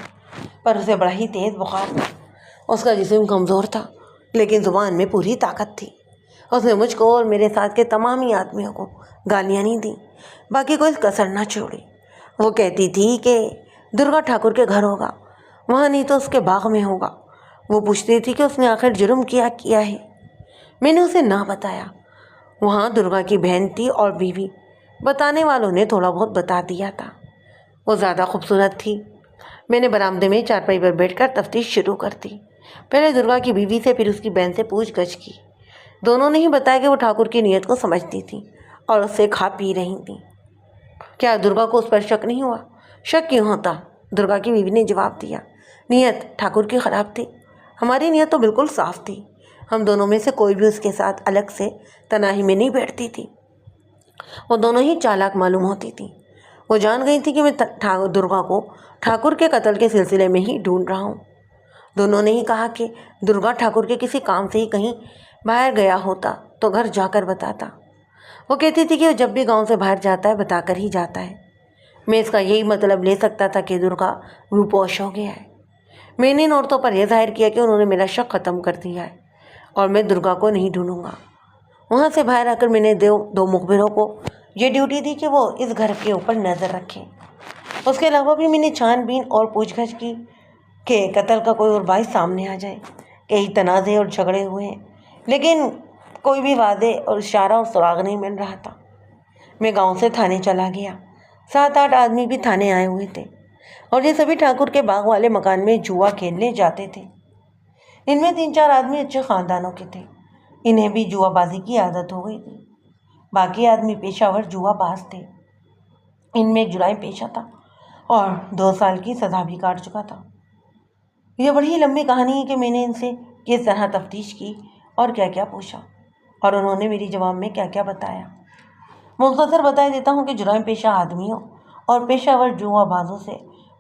Speaker 1: پر اسے بڑا ہی تیز بخار تھا۔ اس کا جسم کمزور تھا لیکن زبان میں پوری طاقت تھی۔ اس نے مجھ کو اور میرے ساتھ کے تمام ہی آدمیوں کو گالیاں نہیں دیں، باقی کوئی کسر نہ چھوڑی۔ وہ کہتی تھی کہ درگا ٹھاکر کے گھر ہوگا، وہاں نہیں تو اس کے باغ میں ہوگا۔ وہ پوچھتی تھی کہ اس نے آخر جرم کیا ہے۔ میں نے اسے نہ بتایا۔ وہاں درگا کی بہن تھی اور بیوی، بتانے والوں نے تھوڑا بہت بتا دیا تھا۔ وہ زیادہ خوبصورت تھی۔ میں نے برآمدے میں چارپائی پر بیٹھ کر تفتیش شروع کر دی۔ پہلے درگا کی بیوی سے، پھر اس کی بہن سے پوچھ گچھ کی۔ دونوں نے ہی بتایا کہ وہ ٹھاکر کی نیت کو سمجھتی تھی اور اس سے کھا پی رہی تھیں۔ کیا درگا کو اس پر شک نہیں ہوا؟ شک کیوں ہوتا؟ درگا کی بیوی نے جواب دیا، نیت ٹھاکر کی خراب تھی، ہماری نیت تو بالکل صاف تھی۔ ہم دونوں میں سے کوئی بھی اس کے ساتھ الگ سے تنہائی میں نہیں بیٹھتی تھی۔ وہ دونوں ہی چالاک معلوم ہوتی تھی۔ وہ جان گئی تھی کہ میں درگا کو ٹھاکر کے قتل کے سلسلے میں ہی ڈھونڈ رہا ہوں۔ دونوں نے ہی کہا کہ درگا ٹھاکر کے کسی کام سے ہی کہیں باہر گیا ہوتا تو گھر جا کر بتاتا۔ وہ کہتی تھی کہ وہ جب بھی گاؤں سے باہر جاتا ہے بتا کر ہی جاتا ہے۔ میں اس کا یہی مطلب لے سکتا تھا کہ درگا روپوش ہو گیا ہے۔ میں نے ان عورتوں پر یہ ظاہر کیا کہ انہوں نے میرا شک ختم کر دیا ہے اور میں درگا کو نہیں ڈھونڈوں گا۔ وہاں سے باہر آ کر میں نے دو مخبروں کو یہ ڈیوٹی دی کہ وہ اس گھر کے اوپر نظر رکھیں۔ اس کے علاوہ بھی میں نے چھان بین اور پوچھ گچھ کی کہ قتل کا کوئی اور باعث سامنے آ جائے۔ کئی تنازع اور جھگڑے ہوئے ہیں لیکن کوئی بھی وعدے اور اشارہ اور سراغ نہیں مل رہا تھا۔ میں گاؤں سے تھانے چلا گیا۔ 7-8 آدمی بھی تھانے آئے ہوئے تھے اور یہ سبھی ٹھاکر کے باغ والے مکان میں جوا کھیلنے جاتے تھے۔ ان میں 3-4 آدمی اچھے خاندانوں کے تھے، انہیں بھی جوا بازی کی عادت ہو گئی تھی۔ باقی آدمی پیشہ ور جوا باز تھے۔ ان میں ایک جرائم پیشہ تھا اور 2 سال کی سزا بھی کاٹ چکا تھا۔ یہ بڑی لمبی کہانی ہے کہ میں نے ان سے کس طرح تفتیش کی اور کیا کیا پوچھا اور انہوں نے میری جواب میں کیا کیا بتایا۔ مختصر بتا دیتا ہوں کہ جرائم پیشہ آدمیوں اور پیشہ ور جوا بازوں سے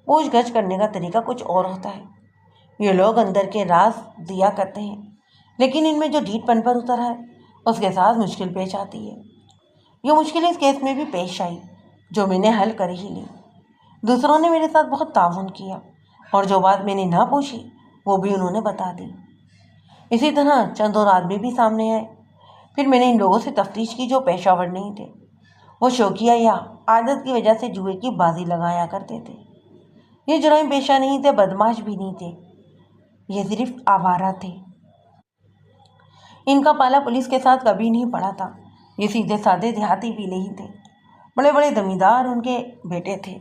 Speaker 1: پوچھ گچھ کرنے کا طریقہ کچھ اور ہوتا ہے۔ یہ لوگ اندر کے راز دیا کرتے ہیں لیکن ان میں جو ڈھیٹ پن پر اتر ہے اس کے ساتھ مشکل پیش آتی ہے۔ یہ مشکل اس کیس میں بھی پیش آئی جو میں نے حل کر ہی لی۔ دوسروں نے میرے ساتھ بہت تعاون کیا اور جو بات میں نے نہ پوچھی وہ بھی انہوں نے بتا دی۔ اسی طرح چند اور آدمی بھی سامنے آئے۔ پھر میں نے ان لوگوں سے تفتیش کی جو پیشہ ور نہیں تھے، وہ شوقیہ یا عادت کی وجہ سے جوئے کی بازی لگایا کرتے تھے۔ یہ جرائم پیشہ نہیں تھے، بدماش بھی نہیں تھے، یہ صرف آوارہ تھے۔ ان کا پالا پولیس کے ساتھ کبھی نہیں پڑا تھا۔ یہ سیدھے سادے دیہاتی بھی نہیں تھے، بڑے بڑے زمیندار ان کے بیٹے تھے۔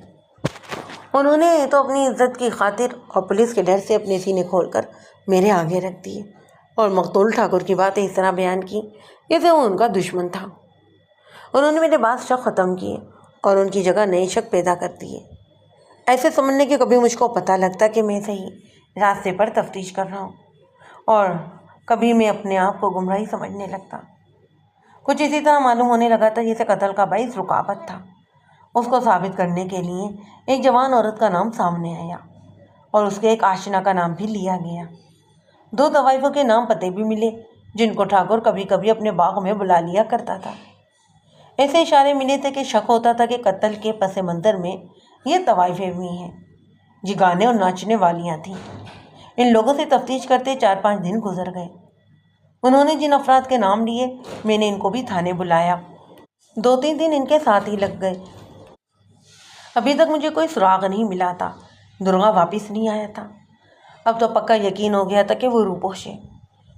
Speaker 1: انہوں نے تو اپنی عزت کی خاطر اور پولیس کے ڈر سے اپنے سینے کھول کر میرے آگے رکھ دیے اور مقتول ٹھاکر کی باتیں اس طرح بیان کی جیسے وہ ان کا دشمن تھا۔ انہوں نے میرے بعض شک ختم کیے اور ان کی جگہ نئے شک پیدا کر دیے۔ ایسے سمجھنے کہ کبھی مجھ کو پتہ لگتا کہ میں صحیح راستے پر تفتیش کر رہا ہوں اور کبھی میں اپنے آپ کو گمراہی سمجھنے لگتا۔ کچھ اسی طرح معلوم ہونے لگا تھا جیسے قتل کا باعث رکاوٹ تھا۔ اس کو ثابت کرنے کے لیے ایک جوان عورت کا نام سامنے آیا اور اس کے ایک آشنا کا نام بھی لیا گیا۔ 2 طوائفوں کے نام پتے بھی ملے جن کو ٹھاکر کبھی کبھی اپنے باغ میں بلا لیا کرتا تھا۔ ایسے اشارے ملے تھے کہ شک ہوتا تھا کہ قتل کے پس منظر میں یہ طوائفیں بھی ہیں جو گانے اور ناچنے والیاں تھیں۔ ان لوگوں سے تفتیش کرتے 4-5 دن گزر گئے۔ انہوں نے جن افراد کے نام لیے میں نے ان کو بھی تھانے بلایا۔ 2-3 دن ان کے ساتھ ہی لگ گئے۔ ابھی تک مجھے کوئی سراغ نہیں ملا تھا۔ درگا واپس نہیں آیا تھا۔ اب تو پکا یقین ہو گیا تھا کہ وہ روپوش ہے۔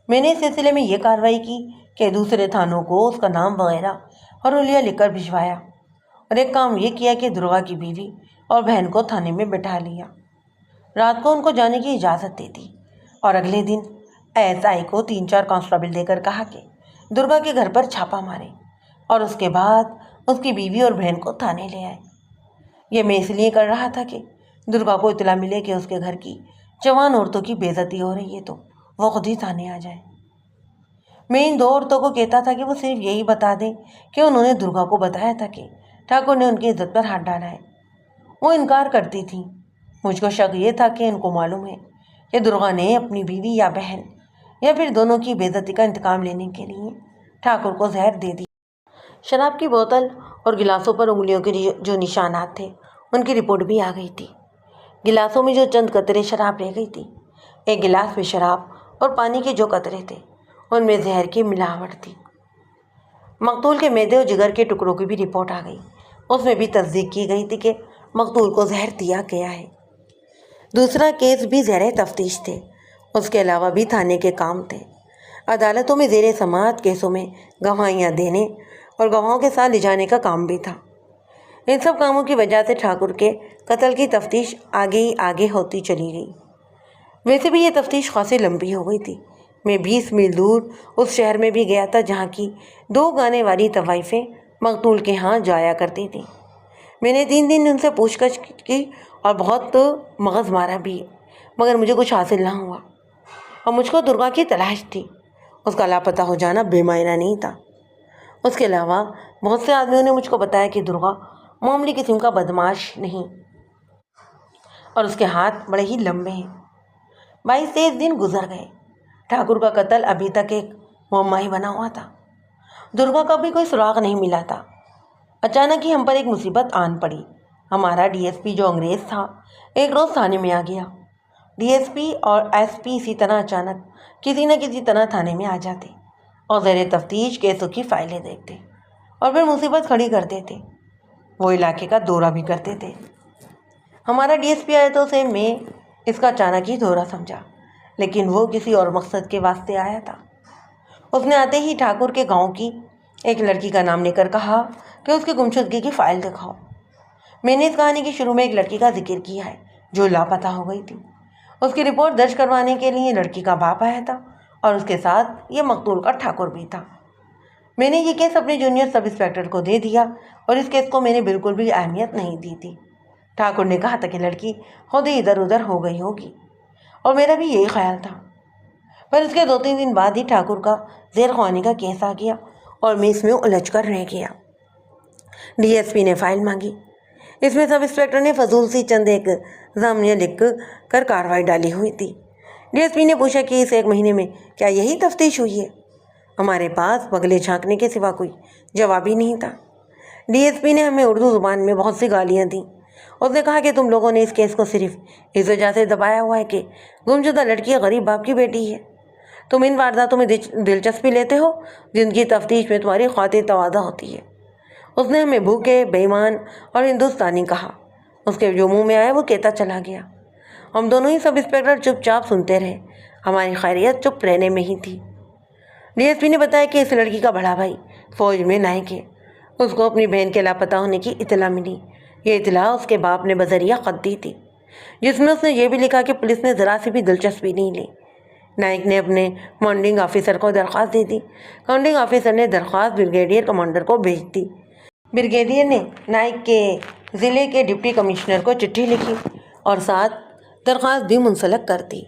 Speaker 1: میں نے اس سلسلے میں یہ کارروائی کی کہ دوسرے تھانوں کو اس کا نام وغیرہ اور حلیہ لکھ کر بھجوایا اور ایک کام یہ کیا کہ درگا کی بیوی اور بہن کو تھانے میں بٹھا لیا، رات کو ان کو جانے کی اجازت دے دی اور اگلے دن SI کو 3-4 کانسٹیبل دے کر کہا کہ درگا کے گھر پر چھاپا مارے اور اس کے بعد اس کی بیوی اور بہن کو تھانے لے آئے۔ یہ میں اس لیے کر رہا تھا کہ درگا کو اطلاع ملے کہ اس کے گھر کی جوان عورتوں کی بے عزتی ہو رہی ہے تو وہ خود ہی تھانے آ جائے۔ میں ان 2 عورتوں کو کہتا تھا کہ وہ صرف یہی بتا دیں کہ انہوں نے درگا کو بتایا تھا کہ ٹھاکر نے ان کی عزت پر ہاتھ ڈالا ہے۔ وہ انکار کرتی تھیں۔ مجھ کو شک یہ تھا کہ ان کو معلوم ہے کہ درگا نے اپنی بیوی یا بہن یا پھر دونوں کی بے عزتی کا انتقام لینے کے لیے ٹھاکر کو زہر دے دی۔ شراب کی بوتل اور گلاسوں پر انگلیوں کے جو نشانات تھے ان کی رپورٹ بھی آ گئی تھی۔ گلاسوں میں جو چند قطرے شراب رہ گئی تھی، ایک گلاس میں شراب اور پانی کے جو قطرے تھے ان میں زہر کی ملاوٹ تھی۔ مقتول کے معدے اور جگر کے ٹکڑوں کی بھی رپورٹ آ گئی۔ اس میں بھی تصدیق کی گئی تھی کہ مقتول کو زہر دیا گیا ہے۔ دوسرا کیس بھی زیر تفتیش تھے۔ اس کے علاوہ بھی تھانے کے کام تھے۔ عدالتوں میں زیر سماعت کیسوں میں گواہیاں دینے اور گواہوں کے ساتھ لے جانے کا کام بھی تھا۔ ان سب کاموں کی وجہ سے ٹھاکر کے قتل کی تفتیش آگے ہی آگے ہوتی چلی گئی۔ ویسے بھی یہ تفتیش خاصی لمبی ہو گئی تھی۔ میں 20 میل دور اس شہر میں بھی گیا تھا جہاں کی 2 گانے والی طوائفیں مقتول کے ہاں جایا کرتی تھی۔ میں نے 3 دن ان سے پوچھ گچھ کی اور بہت مغز مارا بھی، مگر مجھے کچھ حاصل نہ ہوا، اور مجھ کو درگا کی تلاش تھی۔ اس کا لاپتہ ہو جانا بے معنی نہیں تھا۔ اس کے علاوہ بہت سے آدمیوں نے مجھ کو بتایا کہ درگا معمولی قسم کا بدماش نہیں، اور اس کے ہاتھ بڑے ہی لمبے ہیں۔ 22-23 دن گزر گئے۔ ٹھاکر کا قتل ابھی تک ایک معمہ ہی بنا ہوا تھا۔ درگا کا بھی کوئی سراغ نہیں ملا تھا۔ اچانک ہی ہم پر ایک مصیبت آن پڑی۔ ہمارا ڈی ایس پی جو انگریز تھا ایک روز تھانے میں آ گیا۔ ڈی ایس پی اور ایس پی اسی طرح اچانک کسی نہ کسی طرح تھانے میں آ جاتے اور زیر تفتیش کیسوں کی فائلیں دیکھتے اور پھر مصیبت کھڑی کر دیتے۔ وہ علاقے کا دورہ بھی کرتے تھے۔ ہمارا ڈی ایس پی آیا تو اسے میں اس کا اچانک ہی دورہ سمجھا، لیکن وہ کسی اور مقصد کے واسطے آیا تھا۔ اس نے آتے ہی ٹھاکر کے گاؤں کی ایک لڑکی کا نام لے کر کہا کہ اس کی گمشدگی کی فائل دکھاؤ۔ میں نے اس کہانی کے شروع میں ایک لڑکی کا ذکر کیا ہے جو لاپتہ ہو گئی تھی۔ اس کی رپورٹ درج کروانے کے لیے لڑکی کا باپ آیا تھا اور اس کے ساتھ یہ مقتول کا ٹھاکر بھی تھا۔ میں نے یہ کیس اپنے جونیئر سب انسپیکٹر کو دے دیا اور اس کیس کو میں نے بالکل بھی اہمیت نہیں دی تھی۔ ٹھاکر نے کہا تھا کہ لڑکی خود ہی ادھر ادھر ہو گئی ہوگی، اور میرا بھی یہی خیال تھا۔ پر اس کے 2-3 دن بعد ہی ٹھاکر کا زیر خوانی کا کیس آ گیا اور میں اس میں الجھ کر رہ گیا۔ ڈی ایس پی نے فائل مانگی۔ اس میں سب انسپیکٹر نے فضول سی چند ایک ضامنہ لکھ کر کارروائی ڈالی ہوئی تھی۔ ڈی ایس پی نے پوچھا کہ اس 1 مہینے میں کیا یہی تفتیش ہوئی ہے؟ ہمارے پاس بگلے جھانکنے کے سوا کوئی جواب ہی نہیں تھا۔ ڈی ایس پی نے ہمیں اردو زبان میں بہت سی گالیاں دیں۔ اس نے کہا کہ تم لوگوں نے اس کیس کو صرف اس وجہ سے دبایا ہوا ہے کہ گمشدہ لڑکی غریب باپ کی بیٹی ہے۔ تم ان وارداتوں میں دلچسپی لیتے ہو جن کی تفتیش میں تمہاری خاطر تواضع ہوتی ہے۔ اس نے ہمیں بھوکے، بے ایمان اور ہندوستانی کہا۔ اس کے جو منہ میں آیا وہ کہتا چلا گیا۔ ہم دونوں ہی سب انسپیکٹر چپ چاپ سنتے رہے۔ ہماری خیریت چپ رہنے میں ہی تھی۔ ڈی ایس پی نے بتایا کہ اس لڑکی کا بڑا بھائی فوج میں نائک ہے۔ اس کو اپنی بہن کے لاپتہ ہونے کی اطلاع ملی۔ یہ اطلاع اس کے باپ نے بذریعہ خط دی تھی، جس میں اس نے یہ بھی لکھا کہ پولیس نے ذرا سی بھی دلچسپی نہیں لی۔ نائک نے اپنے کمانڈنگ آفیسر کو درخواست دے دی۔ کمانڈنگ آفیسر نے درخواست بریگیڈیئر کمانڈر کو بھیج دی۔ بریگیڈیئر نے نائک کے ضلع کے ڈپٹی کمشنر کو چٹھی لکھی اور ساتھ درخواست بھی منسلک کر دی۔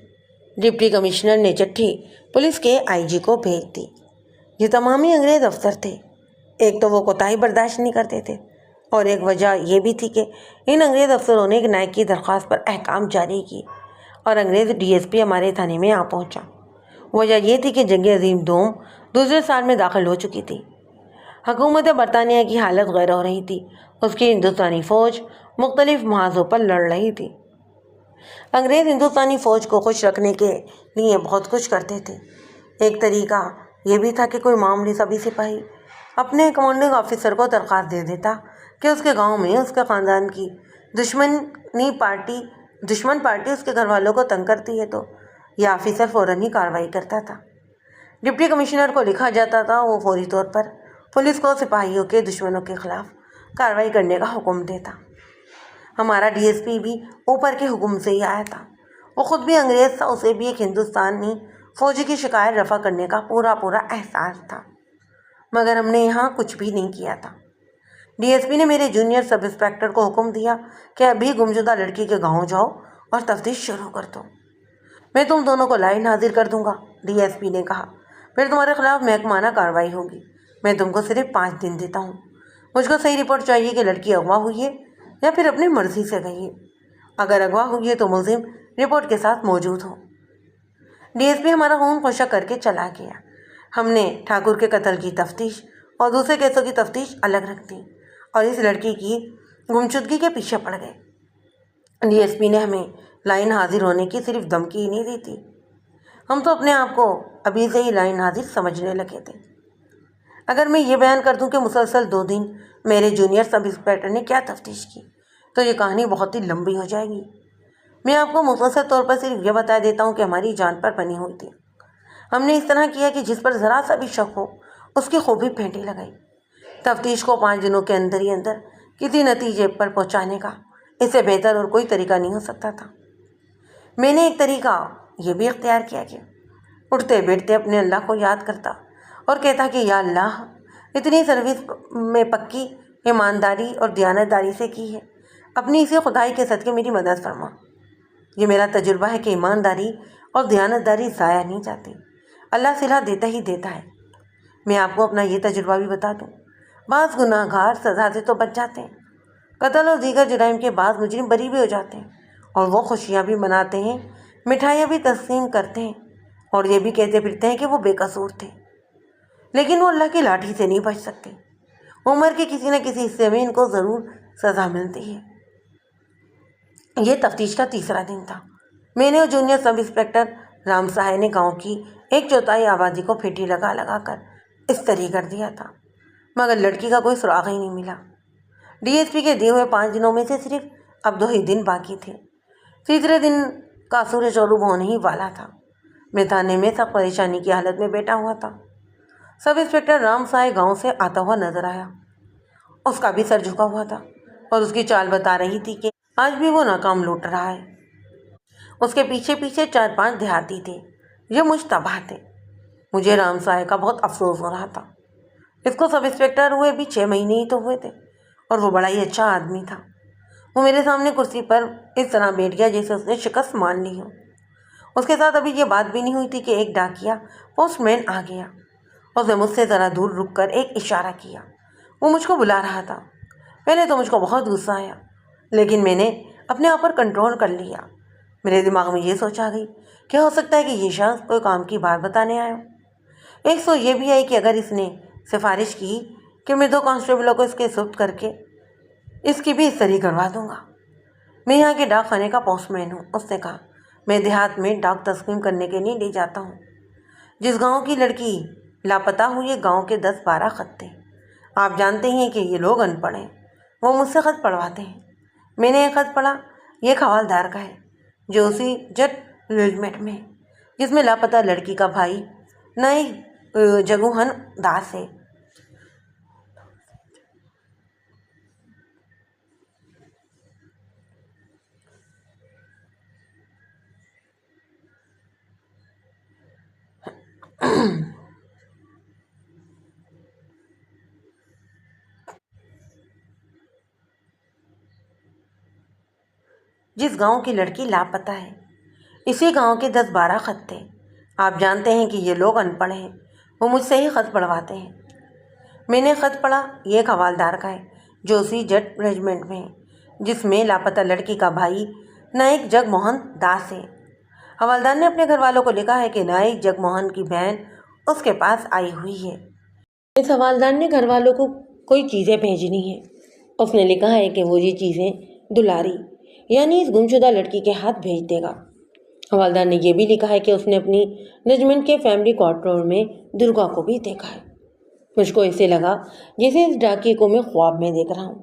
Speaker 1: ڈپٹی کمشنر نے چٹھی پولیس کے آئی جی کو بھیج دی۔ یہ تمام ہی انگریز افسر تھے۔ ایک تو وہ کوتاہی برداشت نہیں کرتے تھے، اور ایک وجہ یہ بھی تھی کہ ان انگریز افسروں نے ایک نائک کی درخواست پر احکام جاری کی اور انگریز ڈی ایس پی ہمارے تھانے میں آ پہنچا۔ وجہ یہ تھی کہ جنگ عظیم دوم دوسرے سال میں داخل ہو چکی تھی۔ حکومت برطانیہ کی حالت غیر ہو رہی تھی۔ اس کی ہندوستانی فوج مختلف محاذوں پر لڑ رہی تھی۔ انگریز ہندوستانی فوج کو خوش رکھنے کے لیے بہت کچھ کرتے تھے۔ ایک طریقہ یہ بھی تھا کہ کوئی معمولی سبھی سپاہی اپنے کمانڈنگ آفیسر کو درخواست دے دیتا کہ اس کے گاؤں میں اس کے خاندان کی دشمن پارٹی اس کے گھر والوں کو تنگ کرتی ہے، تو یہ آفیسر فوراً ہی کارروائی کرتا تھا۔ ڈپٹی کمشنر کو لکھا جاتا تھا، وہ فوری طور پر پولیس کو سپاہیوں کے دشمنوں کے خلاف کارروائی کرنے کا حکم دیتا۔ ہمارا ڈی ایس پی بھی اوپر کے حکم سے ہی آیا تھا۔ وہ خود بھی انگریز تھا، اسے بھی ایک ہندوستانی فوجی کی شکایت رفع کرنے کا پورا احساس تھا، مگر ہم نے یہاں کچھ بھی نہیں کیا تھا۔ ڈی ایس پی نے میرے جونیئر سب انسپیکٹر کو حکم دیا کہ ابھی گمشدہ لڑکی کے گاؤں جاؤ اور تفتیش شروع کر دو۔ میں تم دونوں کو لائن حاضر کر دوں گا، ڈی ایس پی نے کہا، پھر تمہارے خلاف محکمانہ کارروائی ہوگی۔ میں تم کو صرف 5 دن دیتا ہوں۔ مجھ کو صحیح رپورٹ چاہیے کہ لڑکی اغوا ہوئی ہے یا پھر اپنی مرضی سے گئی ہے۔ اگر اغوا ہوئی ہے تو ملزم رپورٹ کے ساتھ موجود ہو۔ ڈی ایس پی ہمارا خون خشک کر کے چلا گیا۔ ہم نے ٹھاکر کے قتل کی تفتیش اور دوسرے کیسوں کی تفتیش الگ رکھ دی اور اس لڑکی کی گمشدگی کے پیچھے پڑ گئے۔ ڈی ایس پی نے ہمیں لائن حاضر ہونے کی صرف دھمکی ہی نہیں دی تھی، ہم تو اپنے آپ کو ابھی سے ہی لائن حاضر سمجھنے لگے تھے۔ اگر میں یہ بیان کر دوں کہ مسلسل 2 دن میرے جونیئر سب انسپیکٹر نے کیا تفتیش کی تو یہ کہانی بہت ہی لمبی ہو جائے گی۔ میں آپ کو مختصر طور پر صرف یہ بتا دیتا ہوں کہ ہماری جان پر بنی ہوئی تھی۔ ہم نے اس طرح کیا کہ جس پر ذرا سا بھی شک ہو اس کی خوبی پھینٹی لگائی۔ تفتیش کو 5 دنوں کے اندر ہی اندر کسی نتیجے پر پہنچانے کا اس سے بہتر اور کوئی طریقہ نہیں ہو سکتا تھا۔ میں نے ایک طریقہ یہ بھی اختیار کیا کہ اٹھتے بیٹھتے اپنے اللہ کو یاد کرتا اور کہتا کہ یا اللہ، اتنی سروس میں پکی ایمانداری اور دیانتداری سے کی ہے، اپنی اسی خدائی کے صدقے میری مدد فرما۔ یہ میرا تجربہ ہے کہ ایمانداری اور دیانتداری ضائع نہیں جاتی، اللہ صلہ دیتا ہی دیتا ہے۔ میں آپ کو اپنا یہ تجربہ بھی بتا دوں، بعض گناہ گار سزا سے تو بچ جاتے ہیں، قتل اور دیگر جرائم کے بعد مجرم بری بھی ہو جاتے ہیں، اور وہ خوشیاں بھی مناتے ہیں، مٹھائیاں بھی تقسیم کرتے ہیں، اور یہ بھی کہتے پھرتے ہیں کہ وہ بے قصور تھے، لیکن وہ اللہ کی لاٹھی سے نہیں بچ سکتے۔ عمر کے کسی نہ کسی حصے میں ان کو ضرور سزا ملتی ہے۔ یہ تفتیش کا تیسرا دن تھا۔ میں نے اور جونیئر سب انسپکٹر رام سہائے نے گاؤں کی 1/4 آبادی کو پھیٹی لگا لگا کر استری کر دیا تھا، مگر لڑکی کا کوئی سراغ ہی نہیں ملا۔ ڈی ایس پی کے دیے ہوئے 5 دنوں میں سے صرف اب 2 ہی دن باقی تھے۔ تیسرے دن کا سورج غروب ہونے ہی والا تھا۔ میں تانے میں سخت پریشانی کی حالت میں بیٹھا ہوا تھا۔ سب انسپکٹر رام سائے گاؤں سے آتا ہوا نظر آیا۔ اس کا بھی سر جھکا ہوا تھا اور اس کی چال بتا رہی تھی کہ آج بھی وہ ناکام لوٹ رہا ہے۔ اس کے پیچھے پیچھے 4-5 دیہاتی تھے، یہ مشتبہ تھے۔ مجھے رام سائے کا بہت افسوس ہو رہا تھا۔ اس کو سب انسپکٹر ہوئے بھی 6 مہینے ہی تو ہوئے تھے، اور وہ بڑا ہی اچھا آدمی تھا۔ وہ میرے سامنے کرسی پر اس طرح بیٹھ گیا جیسے اس نے شکست مان لی ہو۔ اس کے ساتھ ابھی یہ بات بھی نہیں ہوئی تھی کہ ایک ڈاکیا پوسٹ مین آ گیا۔ اس نے مجھ سے ذرا دور رک کر ایک اشارہ کیا۔ وہ مجھ کو بلا رہا تھا۔ پہلے تو مجھ کو بہت غصہ آیا، لیکن میں نے اپنے آپ پر کنٹرول کر لیا۔ میرے دماغ میں یہ سوچ آ گئی کہ ہو سکتا ہے کہ یہ شخص کوئی کام کی بات بتانے آیا ہو۔ ایک سو یہ بھی آئی کہ اگر اس نے سفارش کی کہ میں 2 کانسٹیبلوں کو اس کے سپرد کر کے اس کی بھی استری کروا دوں گا۔ میں یہاں کے ڈاک خانے کا پوسٹ مین ہوں، اس نے کہا۔ میں دیہات میں ڈاک تقسیم کرنے کے لیے لے جاتا ہوں۔ جس گاؤں کی لڑکی لاپتہ ہوئی ہے، گاؤں کے 10-12 خط تھے۔ آپ جانتے ہیں کہ یہ لوگ ان پڑھ ہیں، وہ مجھ سے خط پڑھواتے ہیں۔ میں نے ایک خط پڑھا، یہ حوالدار کا ہے، جو اسی جٹ ریجمنٹ میں ہے جس میں لاپتہ لڑکی کا بھائی نائک جگموہن داس ہے۔ جس گاؤں کی لڑکی لاپتہ ہے، اسی گاؤں کے 10-12 خط تھے۔ آپ جانتے ہیں کہ یہ لوگ ان پڑھ ہیں، وہ مجھ سے ہی خط پڑھواتے ہیں۔ میں نے خط پڑھا، یہ ایک حوالدار کا ہے جو اسی جٹ ریجمنٹ میں ہے جس میں لاپتہ لڑکی کا بھائی نائک جگموہن داس ہے۔ حوالدار نے اپنے گھر والوں کو لکھا ہے کہ نائک جگموہن کی بہن اس کے پاس آئی ہوئی ہے۔ اس حوالدار نے گھر والوں کو کوئی چیزیں بھیجنی ہیں۔ اس نے لکھا ہے کہ وہ یہ چیزیں دلاری یعنی اس گمشدہ لڑکی کے ہاتھ بھیج دے گا۔ حوالدار نے یہ بھی لکھا ہے کہ اس نے اپنی ریجمنٹ کے فیملی کوارٹر میں درگا کو بھی دیکھا ہے۔ مجھ کو ایسے لگا جیسے اس ڈاکیے کو میں خواب میں دیکھ رہا ہوں،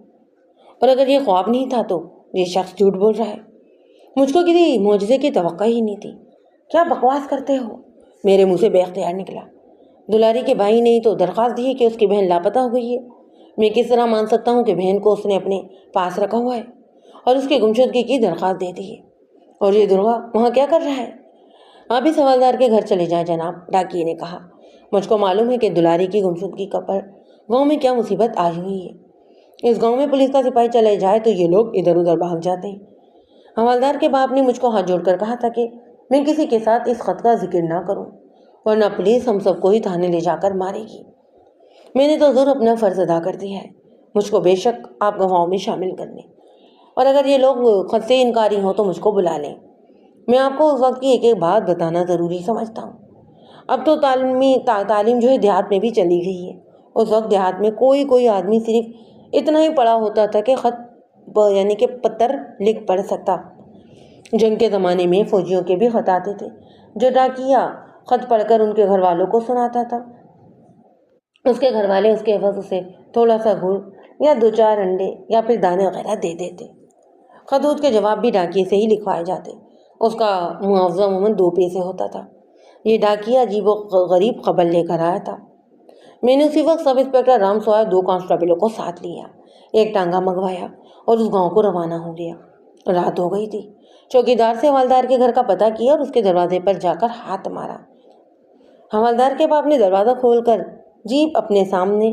Speaker 1: اور اگر یہ خواب نہیں تھا تو یہ شخص جھوٹ بول رہا ہے۔ مجھ کو کسی معجزے کی توقع ہی نہیں تھی۔ کیا بکواس کرتے ہو؟ میرے منہ سے بے اختیار نکلا۔ دلاری کے بھائی نے تو درخواست دی ہے کہ اس کی بہن لاپتہ ہو گئی ہے۔ میں کس طرح مان سکتا ہوں کہ بہن کو اس نے اپنے پاس رکھا ہوا ہے اور اس کی گمشدگی کی درخواست دے دی ہے؟ اور یہ درگا وہاں کیا کر رہا ہے؟ آپ اس حوالدار کے گھر چلے جائیں جناب، ڈاکیے نے کہا۔ مجھ کو معلوم ہے کہ دلاری کی گمشدگی کا پر گاؤں میں کیا مصیبت آئی ہوئی ہے۔ اس گاؤں میں پولیس کا سپاہی چلے جائے تو یہ لوگ ادھر ادھر بھاگ جاتے ہیں۔ حوالدار کے باپ نے مجھ کو ہاتھ جوڑ کر کہا تھا کہ میں کسی کے ساتھ اس خط کا ذکر نہ کروں، ورنہ پولیس ہم سب کو ہی تھانے لے جا کر مارے گی۔ میں نے تو ضرور اپنا فرض ادا کر دیا ہے، مجھ کو بے شک آپ گواہوں میں شامل کر لیں، اور اگر یہ لوگ خط سے انکاری ہوں تو مجھ کو بلا لیں۔ میں آپ کو اس وقت کی ایک ایک بات بتانا ضروری سمجھتا ہوں۔ اب تو تعلیم جو ہے دیہات میں بھی چلی گئی ہے۔ اس وقت دیہات میں کوئی آدمی صرف اتنا ہی پڑھا ہوتا تھا کہ خط یعنی کہ پتر لکھ پڑھ سکتا۔ جنگ کے زمانے میں فوجیوں کے بھی خط آتے تھے، جو ڈاکیا خط پڑھ کر ان کے گھر والوں کو سناتا تھا۔ اس کے گھر والے اس کے عوض اسے تھوڑا سا گڑ یا 2-4 انڈے یا پھر دانے وغیرہ دے دیتے۔ خطوط کے جواب بھی ڈاکیے سے ہی لکھوائے جاتے۔ اس کا معاوضہ عموماً 2 پیسے ہوتا تھا۔ یہ ڈاکیا عجیب و غریب خبر لے کر آیا تھا۔ میں نے اسی وقت سب انسپکٹر رام سوائے 2 کانسٹیبلوں کو ساتھ لیا، ایک ٹانگا منگوایا اور اس گاؤں کو روانہ ہو گیا۔ رات ہو گئی تھی۔ چوکیدار سے حوالدار کے گھر کا پتہ کیا اور اس کے دروازے پر جا کر ہاتھ مارا۔ حوالدار کے باپ نے دروازہ کھول کر جیپ اپنے سامنے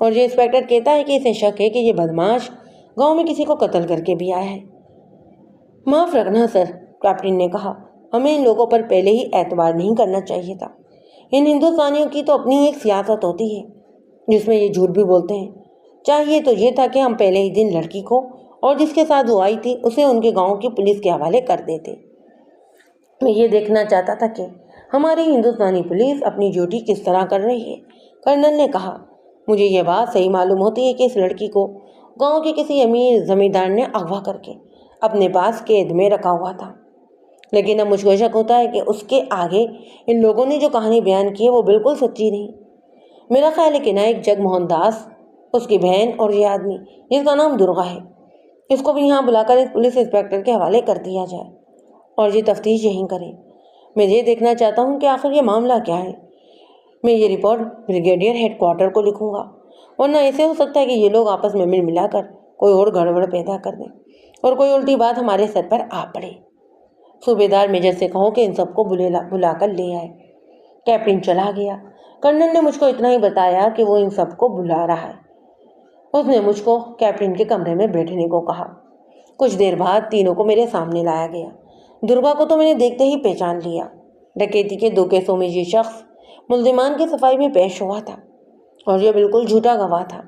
Speaker 1: اور یہ انسپیکٹر کہتا ہے کہ اسے شک ہے کہ یہ بدماش گاؤں میں کسی کو قتل کر کے بھی آیا ہے۔ معاف رکھنا سر، کیپٹن نے کہا، ہمیں ان لوگوں پر پہلے ہی اعتبار نہیں کرنا چاہیے تھا۔ ان ہندوستانیوں کی تو اپنی ایک سیاست ہوتی ہے جس میں یہ جھوٹ بھی بولتے ہیں۔ چاہیے تو یہ تھا کہ ہم پہلے ہی دن لڑکی کو اور جس کے ساتھ وہ آئی تھی اسے ان کے گاؤں کی پولیس کے حوالے کر دیتے۔ میں یہ دیکھنا چاہتا تھا کہ ہماری ہندوستانی پولیس اپنی ڈیوٹی کس طرح کر رہی ہے، کرنل نے کہا۔ مجھے یہ بات صحیح معلوم ہوتی ہے کہ اس لڑکی کو گاؤں کے کسی امیر زمیندار نے اغوا کر کے اپنے پاس قید میں رکھا ہوا تھا، لیکن اب مجھ کو شک ہوتا ہے کہ اس کے آگے ان لوگوں نے جو کہانی بیان کی ہے وہ بالکل سچی نہیں۔ میرا خیال ہے کہ نائک جگ موہن داس، اس کی بہن اور یہ آدمی جس کا نام درگا ہے، اس کو بھی یہاں بلا کر اس پولیس انسپیکٹر کے حوالے کر دیا جائے اور یہ تفتیش یہیں کریں۔ میں یہ دیکھنا چاہتا ہوں کہ آخر یہ معاملہ کیا ہے۔ میں یہ رپورٹ بریگیڈیئر ہیڈ کوارٹر کو لکھوں گا، ورنہ ایسے ہو سکتا ہے کہ یہ لوگ آپس میں مل ملا کر کوئی اور گڑبڑ پیدا کر دیں اور کوئی الٹی بات ہمارے سر پر آ پڑے۔ صوبیدار میجر سے کہو کہ ان سب کو بلا کر لے آئے۔ کیپٹن چلا گیا۔ کرنل نے مجھ کو اتنا ہی بتایا کہ وہ ان سب کو بلا رہا ہے۔ اس نے مجھ کو کیپٹن کے کمرے میں بیٹھنے کو کہا۔ کچھ دیر بعد تینوں کو میرے سامنے لایا گیا۔ درگا کو تو میں نے دیکھتے ہی پہچان لیا۔ ڈکیتی کے 2 کیسوں میں یہ شخص ملزمان کی صفائی میں پیش ہوا تھا اور یہ بالکل جھوٹا گواہ تھا،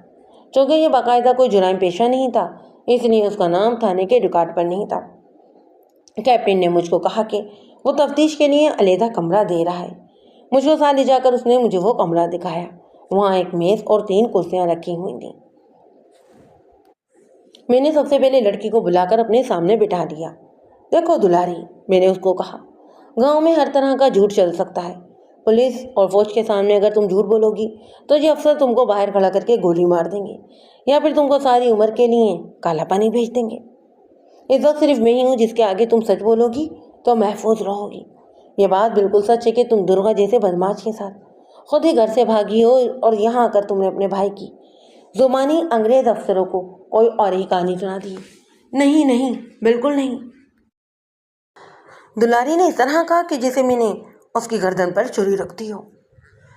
Speaker 1: چونکہ یہ باقاعدہ کوئی جرائم پیشہ نہیں تھا، اس لیے اس کا نام تھانے کے ریکارڈ پر نہیں تھا۔ کیپٹن نے مجھ کو کہا کہ وہ تفتیش کے لیے علیحدہ کمرہ دے رہا ہے۔ مجھ کو ساتھ لے جا کر اس نے مجھے وہ کمرہ دکھایا۔ وہاں ایک میز اور 3 کرسیاں رکھی ہوئی تھیں۔ میں نے سب سے پہلے لڑکی کو بلا کر اپنے سامنے بٹھا دیا۔ دیکھو دلاری، میں نے اس کو کہا، گاؤں میں ہر طرح کا جھوٹ چل سکتا ہے۔ پولیس اور فوج کے سامنے اگر تم جھوٹ بولو گی تو یہ افسر تم کو باہر کھڑا کر کے گولی مار دیں گے یا پھر تم کو ساری عمر کے لیے کالا پانی بھیج دیں گے۔ اس وقت صرف میں ہی ہوں جس کے آگے تم سچ بولو گی تو محفوظ رہو گی۔ یہ بات بالکل سچ ہے کہ تم درگا جیسے بدماش کے ساتھ خود ہی گھر سے بھاگی ہو اور یہاں آ کر تم نے اپنے بھائی کی زمانی انگریز افسروں کو کوئی اور ہی کہانی سنا دی۔ نہیں، بالکل نہیں۔ دلاری نے اس طرح کہا کہ جیسے میں نے اس کی گردن پر چھری رکھ دی ہو۔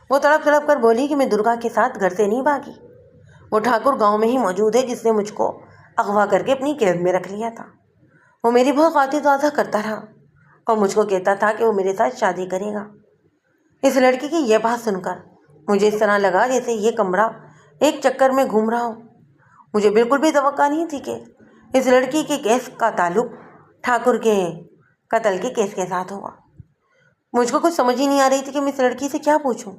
Speaker 1: وہ تڑپ تڑپ کر بولی کہ میں درگا کے ساتھ گھر سے نہیں بھاگی، وہ ٹھاکر گاؤں میں ہی موجود ہے جس نے مجھ کو اغوا کر کے اپنی قید میں رکھ لیا تھا۔ وہ میری بہت خاطر تازہ کرتا رہا اور مجھ کو کہتا تھا کہ وہ میرے ساتھ شادی کرے گا۔ اس لڑکی کی یہ بات سن کر مجھے اس طرح لگا جیسے یہ کمرہ ایک چکر میں گھوم رہا ہو۔ مجھے بالکل بھی توقع نہیں تھی کہ اس لڑکی کے کیس کا تعلق ٹھاکر کے قتل کے کیس کے ساتھ ہوگا۔ مجھ کو کچھ سمجھ ہی نہیں آ رہی تھی کہ میں اس لڑکی سے کیا پوچھوں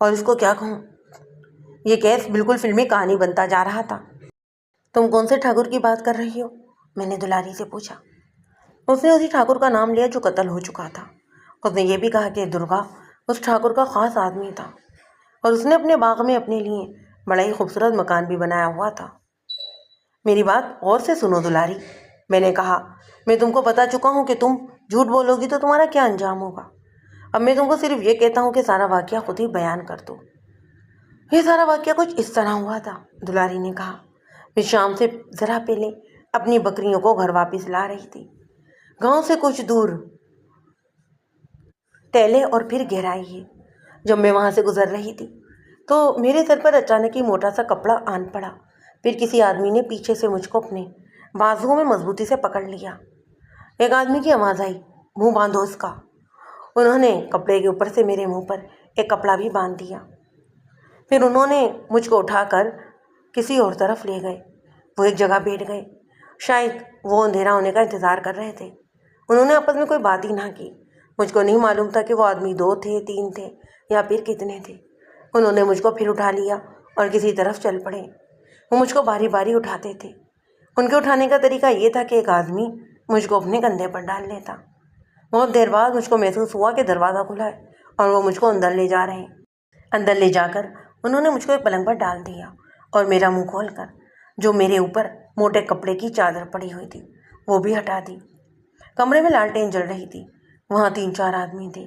Speaker 1: اور اس کو کیا کہوں۔ یہ کیس بالکل فلمی کہانی بنتا جا رہا تھا۔ تم کون سے ٹھاکر کی بات کر رہی ہو؟ میں نے دلاری سے پوچھا۔ اس نے اسی ٹھاکر کا نام لیا جو قتل ہو چکا تھا۔ اس نے یہ بھی کہا کہ درگا اس ٹھاکر کا خاص آدمی تھا اور اس نے اپنے باغ میں اپنے لیے بڑا ہی خوبصورت مکان بھی بنایا ہوا تھا۔ میری بات غور سے سنو دلاری، میں نے کہا، میں تم کو بتا چکا ہوں کہ تم جھوٹ بولو گی تو تمہارا کیا انجام ہوگا۔ اب میں تم کو صرف یہ کہتا ہوں کہ سارا واقعہ خود ہی بیان کر دو۔ یہ سارا واقعہ کچھ اس طرح ہوا تھا، دلاری نے کہا۔ میں شام سے ذرا پہلے اپنی بکریوں کو گھر واپس لا رہی تھی۔ گاؤں سے کچھ دور ٹیلے اور پھر گہرائی ہے۔ جب میں وہاں سے گزر رہی تھی تو میرے سر پر اچانک ہی موٹا سا کپڑا آن پڑا۔ پھر کسی آدمی نے پیچھے سے مجھ کو اپنے بازوؤں میں مضبوطی سے پکڑ لیا۔ ایک آدمی کی آواز آئی، منہ باندھو اس کا۔ انہوں نے کپڑے کے اوپر سے میرے منہ پر ایک کپڑا بھی باندھ دیا۔ پھر انہوں نے مجھ کو اٹھا کر کسی اور طرف لے گئے۔ وہ ایک جگہ بیٹھ گئے، شاید وہ اندھیرا ہونے کا انتظار کر رہے تھے۔ انہوں نے آپس میں کوئی بات ہی نہ کی۔ مجھ کو نہیں معلوم تھا کہ وہ آدمی 2 تھے، 3 تھے یا پھر کتنے تھے۔ انہوں نے مجھ کو پھر اٹھا لیا اور کسی طرف چل پڑے۔ وہ مجھ کو باری باری اٹھاتے تھے۔ ان کے اٹھانے کا طریقہ یہ تھا کہ ایک آدمی مجھ کو اپنے کندھے پر ڈال لیتا۔ بہت دیر بعد مجھ کو محسوس ہوا کہ دروازہ کھلا ہے اور وہ مجھ کو اندر لے جا رہے ہیں۔ اندر لے جا کر انہوں نے مجھ کو ایک پلنگ پر ڈال دیا اور میرا منہ کھول کر جو میرے اوپر موٹے کپڑے کی چادر پڑی ہوئی تھی وہ بھی ہٹا دی۔ کمرے میں لالٹین جل رہی تھی۔ وہاں 3-4 آدمی تھے۔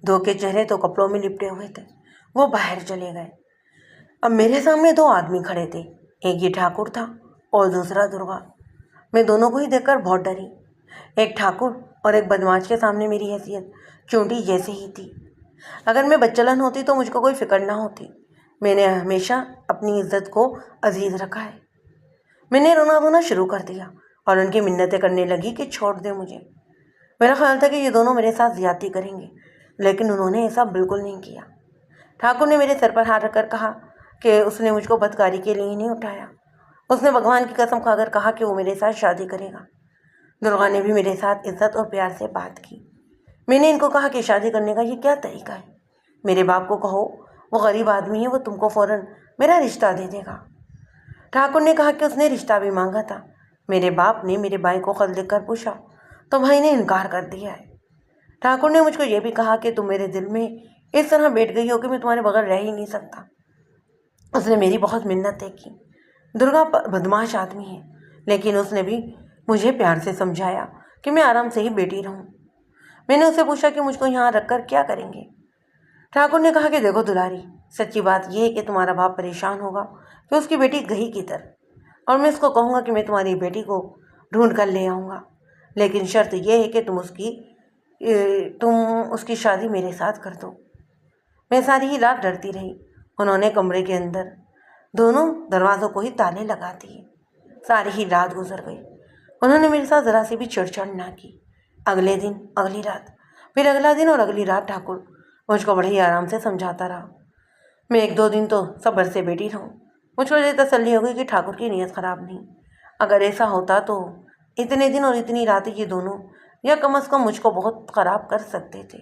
Speaker 1: 2 کے چہرے تو کپڑوں میں لپٹے ہوئے تھے۔ وہ باہر چلے گئے۔ اب میرے سامنے 2 آدمی کھڑے تھے، ایک یہ ٹھاکر تھا اور دوسرا درگا۔ میں دونوں کو ہی دیکھ کر بہت ڈری۔ ایک ٹھاکر اور ایک بدماش کے سامنے میری حیثیت چونٹی جیسے ہی تھی۔ اگر میں بدچلن ہوتی تو مجھ کو کوئی فکر نہ ہوتی، میں نے ہمیشہ اپنی عزت کو عزیز رکھا ہے۔ میں نے رونا دھونا شروع کر دیا اور ان کی منتیں کرنے لگی کہ چھوڑ دیں مجھے۔ میرا خیال تھا کہ یہ دونوں میرے ساتھ زیادتی کریں گے، لیکن انہوں نے ایسا بالکل نہیں کیا۔ ٹھاکر نے میرے سر پر ہاتھ رکھ کر کہا کہ اس نے مجھ کو بدکاری کے لیے نہیں اٹھایا۔ اس نے بھگوان کی قسم کھا کر کہا کہ وہ میرے ساتھ شادی کرے گا۔ درگا نے بھی میرے ساتھ عزت اور پیار سے بات کی۔ میں نے ان کو کہا کہ شادی کرنے کا یہ کیا طریقہ ہے؟ میرے باپ کو کہو، وہ غریب آدمی ہے، وہ تم کو فوراً میرا رشتہ دے دے گا۔ ٹھاکر نے کہا کہ اس نے رشتہ بھی مانگا تھا۔ میرے باپ نے میرے بھائی کو خط لکھ کر پوچھا تو بھائی نے انکار کر دیا ہے۔ ٹھاکر نے مجھ کو یہ بھی کہا کہ تم میرے دل میں اس طرح بیٹھ گئی ہو کہ میں تمہارے بغیر رہ ہی نہیں سکتا۔ اس نے میری بہت منتیں کی۔ درگا بدماش آدمی ہے، لیکن اس نے بھی مجھے پیار سے سمجھایا کہ میں آرام سے ہی بیٹھی رہوں۔ میں نے اسے پوچھا کہ مجھ کو یہاں رکھ کر کیا کریں گے؟ ٹھاکر نے کہا کہ دیکھو دلاری، سچی بات یہ ہے کہ تمہارا باپ پریشان ہوگا کہ اس کی بیٹی گئی کدھر، اور میں اس کو کہوں گا کہ میں تمہاری بیٹی کو ڈھونڈ کر لے آؤں گا، لیکن شرط یہ ہے کہ تم اس کی شادی میرے ساتھ کر دو۔ میں ساری ہی رات ڈرتی رہی۔ انہوں نے کمرے کے اندر دونوں دروازوں کو ہی تالے لگا دیے۔ ساری ہی رات گزر گئی۔ انہوں نے میرے ساتھ ذرا سی بھی چھڑ چھڑ نہ کی۔ اگلے دن، اگلی رات، پھر اگلا دن اور اگلی رات ٹھاکر مجھ کو بڑے ہی آرام سے سمجھاتا رہا۔ میں 1-2 دن تو صبر سے بیٹھی رہوں۔ مجھ کو یہ تسلی ہو گئی کہ ٹھاکر کی نیت خراب نہیں۔ اگر ایسا ہوتا تو اتنے دن اور اتنی راتیں یہ دونوں یا کم از کم مجھ کو بہت خراب کر سکتے تھے۔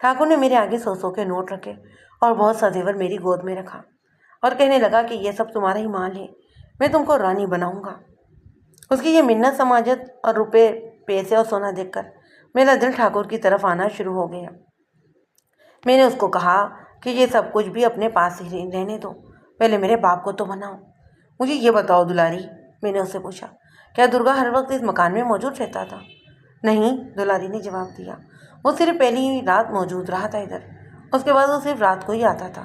Speaker 1: ٹھاکر نے میرے آگے 100 کے نوٹ رکھے اور بہت سا زیور میری گود میں رکھا اور کہنے لگا کہ یہ سب تمہارا ہی مال ہے، میں تم کو رانی بناؤں گا۔ اس کی یہ منت سماجت اور روپے پیسے اور سونا دیکھ کر میرا دل ٹھاکر کی طرف آنا شروع ہو گیا۔ میں نے اس کو کہا کہ یہ سب کچھ بھی اپنے پاس ہی رہنے دو، پہلے میرے باپ کو تو مناؤ۔ مجھے یہ بتاؤ دلاری، میں نے اس سے پوچھا، کیا درگا ہر وقت اس مکان میں موجود رہتا تھا؟ نہیں، دلاری نے جواب دیا، وہ صرف پہلی رات موجود رہا تھا ادھر، اس کے بعد وہ صرف رات کو ہی آتا تھا۔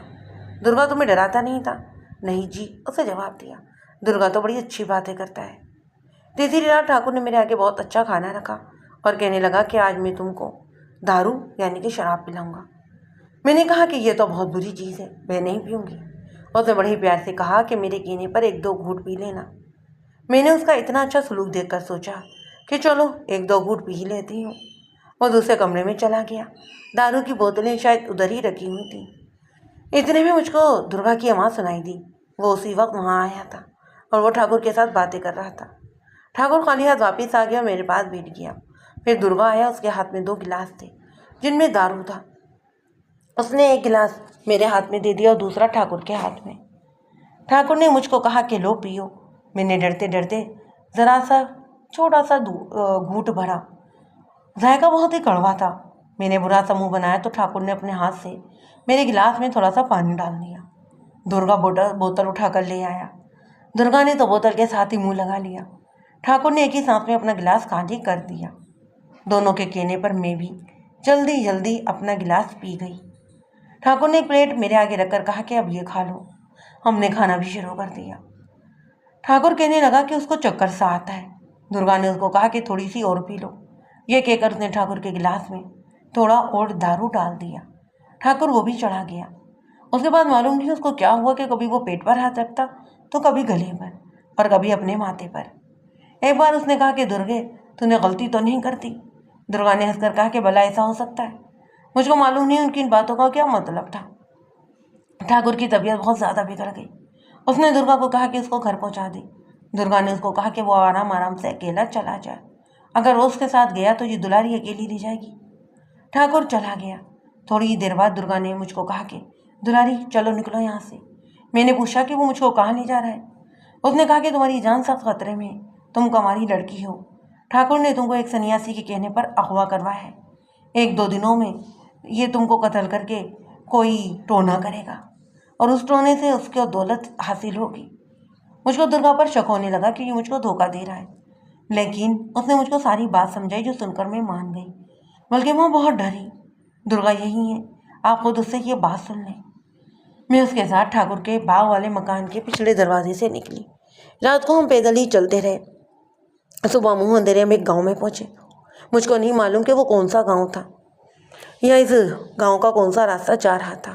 Speaker 1: درگا تمہیں ڈراتا نہیں تھا؟ نہیں جی، اسے جواب دیا، درگا تو بڑی اچھی باتیں کرتا ہے۔ تیسری رات ٹھاکر نے میرے آگے بہت اچھا کھانا رکھا اور کہنے لگا کہ آج میں تم کو دارو یعنی کہ شراب پلاؤں گا۔ میں نے کہا کہ یہ تو بہت بری چیز ہے، میں نہیں پیوں گی۔ اس نے بڑے ہی پیار سے کہا کہ میرے کہنے پر 1-2 گھونٹ پی لینا۔ میں نے اس کا اتنا اچھا سلوک دیکھ کر سوچا کہ چلو 1-2 گھونٹ پی ہی لیتی ہوں۔ وہ دوسرے کمرے میں چلا گیا۔ دارو کی بوتلیں شاید ادھر ہی رکھی ہوئی تھیں۔ اتنے میں مجھ کو درگا کی آواز سنائی دی۔ وہ اسی وقت وہاں آیا تھا اور وہ ٹھاکر کے ساتھ باتیں کر رہا تھا۔ ٹھاکر خالی ہاتھ واپس آ گیا اور میرے پاس بیٹھ گیا۔ پھر درگا آیا، اس کے ہاتھ میں 2 گلاس تھے جن میں دارو تھا۔ اس نے ایک گلاس میرے ہاتھ میں دے دیا اور دوسرا ٹھاکر کے ہاتھ میں۔ ٹھاکر نے مجھ کو کہا کہ لو پیو۔ میں نے ڈرتے ڈرتے ذرا سا چھوٹا سا گھونٹ بھرا۔ ذائقہ بہت ہی کڑوا تھا۔ میں نے برا سا منہ بنایا تو ٹھاکر نے اپنے ہاتھ سے میرے گلاس میں تھوڑا سا پانی ڈال دیا۔ درگا بوتل اٹھا کر لے آیا۔ درگا نے تو بوتل کے ساتھ ہی منہ لگا لیا۔ ٹھاکر نے ایک ہی سانس میں اپنا گلاس خالی کر دیا۔ دونوں کے کہنے پر میں بھی جلدی جلدی اپنا گلاس پی گئی۔ ٹھاکر نے ایک پلیٹ میرے آگے رکھ کر کہا کہ اب یہ کھا لو۔ ہم نے کھانا بھی شروع کر دیا۔ ٹھاکر کہنے لگا کہ اس کو چکر سا آتا ہے۔ درگا نے اس کو کہا کہ تھوڑی سی اور پی لو۔ یہ کہہ کر اس نے ٹھاکر کے گلاس میں تھوڑا اور دارو ڈال دیا۔ ٹھاکر وہ بھی چڑھا گیا۔ اس کے بعد معلوم نہیں اس کو کیا ہوا کہ کبھی وہ پیٹ پر ہاتھ رکھتا تو کبھی گلے پر اور کبھی اپنے ماتھے پر۔ ایک بار اس نے کہا کہ درگے، تو نے غلطی تو نہیں کرتی؟ درگا نے ہنس کر کہا کہ بھلا ایسا ہو سکتا ہے؟ مجھ کو معلوم نہیں ان کی ان باتوں کا کیا مطلب تھا۔ ٹھاکر کی طبیعت بہت زیادہ بگڑ گئی۔ اس نے درگا کو کہا کہ اس کو گھر پہنچا دے۔ درگا نے اس کو کہا کہ وہ آرام آرام سے اکیلا چلا جائے، اگر وہ اس کے ساتھ گیا تو یہ دلاری اکیلی رہ جائے گی۔ ٹھاکر چلا گیا۔ تھوڑی ہی دیر بعد درگا نے مجھ کو کہا کہ دلاری چلو نکلو یہاں سے۔ میں نے پوچھا کہ وہ مجھ کو کہاں لے جا رہا ہے؟ اس نے کہا کہ تمہاری جان سخت خطرے میں ہے، تم کماری لڑکی ہو، ٹھاکر نے تم کو ایک سنیاسی کے کہنے پر اغوا کروایا ہے۔ 1-2 دنوں میں یہ تم کو قتل کر کے کوئی ٹونا کرے گا اور اس ٹونے سے اس کو دولت حاصل ہوگی۔ مجھ کو درگا پر شک ہونے لگا کہ یہ مجھ کو دھوکہ دے رہا ہے، لیکن اس نے مجھ کو ساری بات سمجھائی جو سن کر میں مان گئی، بلکہ وہ بہت ڈری۔ درگا یہی ہے، آپ خود اس سے یہ بات سن لیں۔ میں اس کے ساتھ ٹھاکر کے باغ والے مکان کے پچھلے دروازے سے نکلی۔ رات کو ہم پیدل ہی چلتے رہے۔ صبح منہ اندھیرے میں ایک گاؤں میں پہنچے۔ مجھ کو نہیں معلوم کہ وہ کون سا گاؤں تھا یا اس گاؤں کا کون سا راستہ جا رہا تھا۔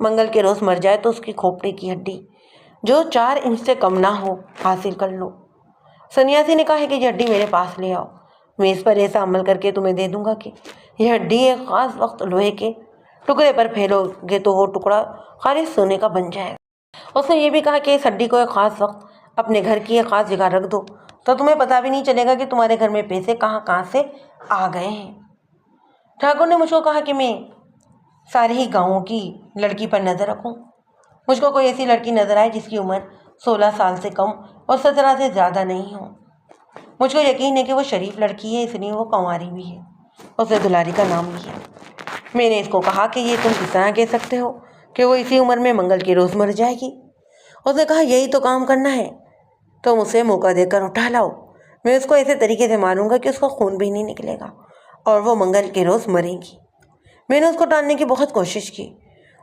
Speaker 1: منگل کے روز مر جائے تو اس کی کھوپڑی کی ہڈی جو 4 انچ سے کم نہ ہو حاصل کر لو۔ سنیاسی نے کہا ہے کہ یہ ہڈی میرے پاس لے آؤ، میں اس پر ایسا عمل کر کے تمہیں دے دوں گا کہ یہ ہڈی ایک خاص وقت لوہے کے ٹکڑے پر پھیلو گے تو وہ ٹکڑا خالص سونے کا بن جائے گا۔ اس نے یہ بھی کہا کہ اس ہڈی کو ایک خاص وقت اپنے گھر کی ایک خاص جگہ رکھ دو تو تمہیں پتہ بھی نہیں چلے گا کہ تمہارے گھر میں پیسے کہاں سے آ گئے ہیں۔ ٹھاکر نے مجھ کو کہا کہ میں سارے ہی گاؤں کی لڑکی پر نظر رکھوں۔ مجھ کو کوئی ایسی لڑکی نظر آئے جس کی عمر 16 سال سے کم اور 17 سے زیادہ نہیں ہو۔ مجھ کو یقین ہے کہ وہ شریف لڑکی ہے، اس لیے وہ کنواری بھی ہے۔ اس نے دلاری کا نام لیا۔ میں نے اس کو کہا کہ یہ تم کس طرح کہہ سکتے ہو کہ وہ اسی عمر میں منگل کے روز مر جائے گی؟ اس نے کہا یہی تو کام کرنا ہے، تم اسے موقع دے کر اٹھا لاؤ، میں اس کو ایسے طریقے سے ماروں گا کہ اس کا خون بھی نہیں نکلے گا اور وہ منگل کے روز مرے گی۔ میں نے اس کو ٹالنے کی بہت کوشش کی،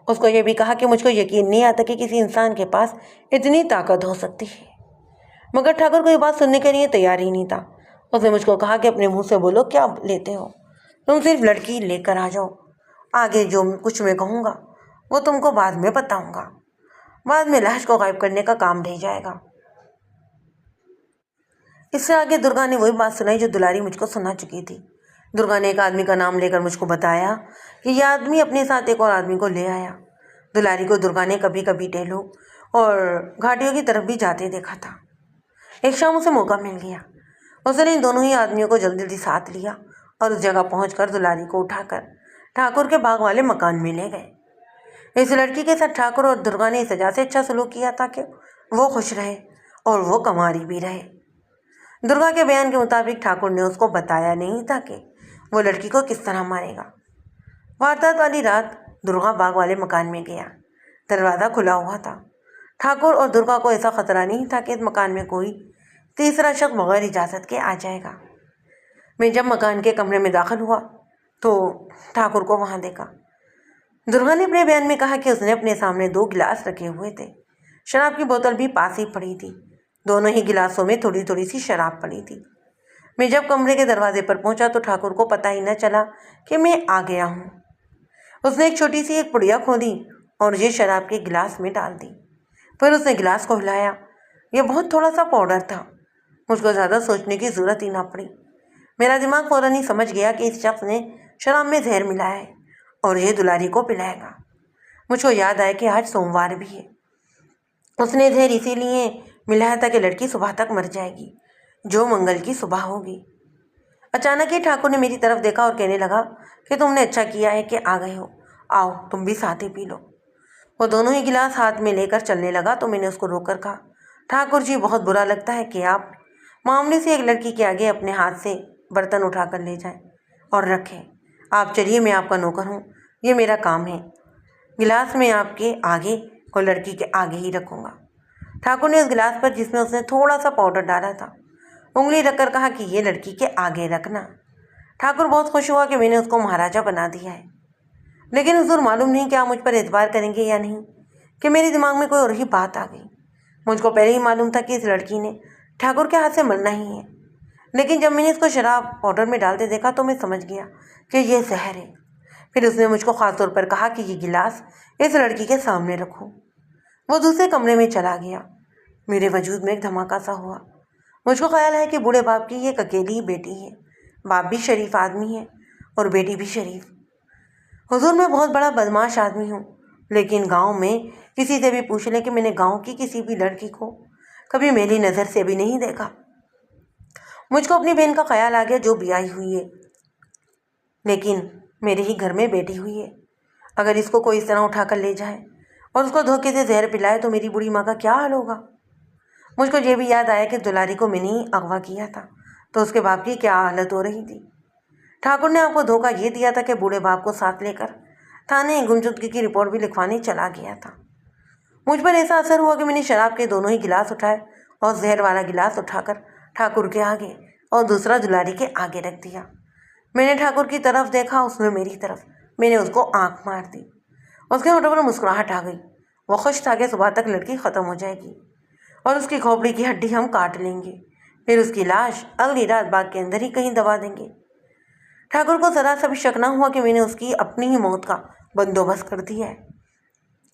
Speaker 1: اس کو یہ بھی کہا کہ مجھ کو یقین نہیں آتا کہ کسی انسان کے پاس اتنی طاقت ہو سکتی ہے، مگر ٹھاکر کو یہ بات سننے کے لیے تیار ہی نہیں تھا۔ اس نے مجھ کو کہا کہ اپنے منہ سے بولو کیا لیتے ہو، تم صرف لڑکی لے کر آ جاؤ، آگے جو کچھ میں کہوں گا وہ تم کو بعد میں بتاؤں گا، بعد میں لاش کو غائب کرنے کا کام رہ جائے گا۔ اس سے آگے درگا نے وہی بات سنائی جو دلاری مجھ کو سنا چکی تھی۔ درگا نے ایک آدمی کا نام لے کر مجھ کو بتایا کہ یہ آدمی اپنے ساتھ ایک اور آدمی کو لے آیا۔ دلاری کو درگا نے کبھی کبھی ٹہلوں اور گھاٹیوں کی طرف بھی جاتے دیکھا تھا۔ ایک شام اسے موقع مل گیا، اس نے ان دونوں ہی آدمیوں کو جلدی جلدی ساتھ لیا اور اس جگہ پہنچ کر دلاری کو اٹھا کر ٹھاکر کے باغ والے مکان میں لے گئے۔ اس لڑکی کے ساتھ ٹھاکر اور درگا نے اس وجہ سے اچھا سلوک کیا تھا کہ وہ خوش رہے اور وہ کنواری بھی رہے۔ درگا کے بیان کے مطابق ٹھاکر نے اس کو بتایا نہیں تھا کہ وہ لڑکی کو کس طرح مارے گا۔ واردات والی رات درگا باغ والے مکان میں گیا، دروازہ کھلا ہوا تھا۔ ٹھاکر اور درگا کو ایسا خطرہ نہیں تھا کہ اس مکان میں کوئی تیسرا شخص بغیر اجازت کے آ جائے گا۔ میں جب مکان کے کمرے میں داخل ہوا تو ٹھاکر کو وہاں دیکھا۔ درگا نے اپنے بیان میں کہا کہ اس نے اپنے سامنے 2 گلاس رکھے ہوئے تھے، شراب کی بوتل بھی پاس ہی پڑی تھی، دونوں ہی گلاسوں میں تھوڑی تھوڑی سی شراب پڑی تھی۔ میں جب کمرے کے دروازے پر پہنچا تو ٹھاکر کو پتہ ہی نہ چلا کہ میں آ گیا ہوں۔ اس نے ایک چھوٹی سی ایک پڑیا کھولی اور یہ شراب کے گلاس میں ڈال دی، پھر اس نے گلاس کو ہلایا۔ یہ بہت تھوڑا سا پاؤڈر تھا، مجھ کو زیادہ سوچنے کی ضرورت ہی نہ پڑی۔ میرا دماغ فوراً ہی سمجھ گیا کہ اس شخص نے شراب میں زہر ملایا ہے اور یہ دلاری کو پلائے گا۔ مجھ کو یاد آیا کہ آج سوموار بھی ہے، اس نے زہر اسی لیے ملایا تھا کہ لڑکی صبح تک مر جائے گی جو منگل کی صبح ہوگی۔ اچانک ہی ٹھاکر نے میری طرف دیکھا اور کہنے لگا کہ تم نے اچھا کیا ہے کہ آ گئے ہو، آؤ تم بھی ساتھ ہی پی لو۔ وہ دونوں ہی گلاس ہاتھ میں لے کر چلنے لگا تو میں نے اس کو روک کر کہا، ٹھاکر جی بہت برا لگتا ہے کہ آپ معاملے سے ایک لڑکی کے آگے اپنے ہاتھ سے برتن اٹھا کر لے جائیں اور رکھیں۔ آپ چلیے، میں آپ کا نوکر ہوں، یہ میرا کام ہے، گلاس میں آپ کے آگے اور لڑکی کے آگے ہی رکھوں گا۔ ٹھاکر نے اس گلاس پر جس میں اس نے تھوڑا سا پاؤڈر ڈالا تھا انگلی رکھ کر کہا کہ یہ لڑکی کے آگے رکھنا۔ ٹھاکر بہت خوش ہوا کہ میں نے اس کو مہاراجا بنا دیا ہے، لیکن حضور معلوم نہیں کہ آپ مجھ پر اعتبار کریں گے یا نہیں کہ میرے دماغ میں کوئی اور ہی بات آ گئی۔ مجھ کو پہلے ہی معلوم تھا کہ اس لڑکی نے ٹھاکر کے ہاتھ سے مرنا ہی ہے، لیکن جب میں نے اس کو شراب پاؤڈر میں ڈالتے دیکھا تو میں سمجھ گیا کہ یہ زہر ہے۔ پھر اس نے مجھ کو خاص طور پر کہا کہ یہ گلاس اس لڑکی کے سامنے رکھو۔ وہ دوسرے کمرے میں چلا گیا۔ میرے وجود میں ایک دھماکہ سا ہوا۔ مجھ کو خیال ہے کہ بوڑھے باپ کی ایک اکیلی ہی بیٹی ہے، باپ بھی شریف آدمی ہے اور بیٹی بھی شریف۔ حضور میں بہت بڑا بدماش آدمی ہوں، لیکن گاؤں میں کسی سے بھی پوچھ لیں کہ میں نے گاؤں کی کسی بھی لڑکی کو کبھی میری نظر سے بھی نہیں دیکھا۔ مجھ کو اپنی بہن کا خیال آ گیا جو بیاہی ہوئی ہے لیکن میرے ہی گھر میں بیٹھی ہوئی ہے۔ اگر اس کو کوئی اس طرح اٹھا کر لے جائے اور اس کو دھوکے سے زہر پلائے تو میری بوڑھی ماں کا کیا حال ہوگا۔ مجھ کو یہ بھی یاد آیا کہ دلاری کو میں نے ہی اغوا کیا تھا تو اس کے باپ کی کیا حالت ہو رہی تھی۔ ٹھاکر نے آپ کو دھوکہ یہ دیا تھا کہ بوڑھے باپ کو ساتھ لے کر تھانے گمشدگی کی رپورٹ بھی لکھوانے چلا گیا تھا۔ مجھ پر ایسا اثر ہوا کہ میں نے شراب کے دونوں ہی گلاس اٹھائے اور زہر والا گلاس اٹھا کر ٹھاکر کے آگے اور دوسرا دلاری کے آگے رکھ دیا۔ میں نے ٹھاکر کی طرف دیکھا، اس نے میری طرف، میں نے اس کو آنکھ مار دی۔ اس کے ہونٹوں پر مسکراہٹ آ گئی۔ وہ خوش تھا کہ صبح تک لڑکی ختم ہو جائے گی اور اس کی کھوپڑی کی ہڈی ہم کاٹ لیں گے، پھر اس کی لاش اگلی رات باغ کے اندر ہی کہیں دبا دیں گے۔ ٹھاکر کو ذرا سا بھی شک نہ ہوا کہ میں نے اس کی اپنی ہی موت کا بندوبست کر دیا ہے۔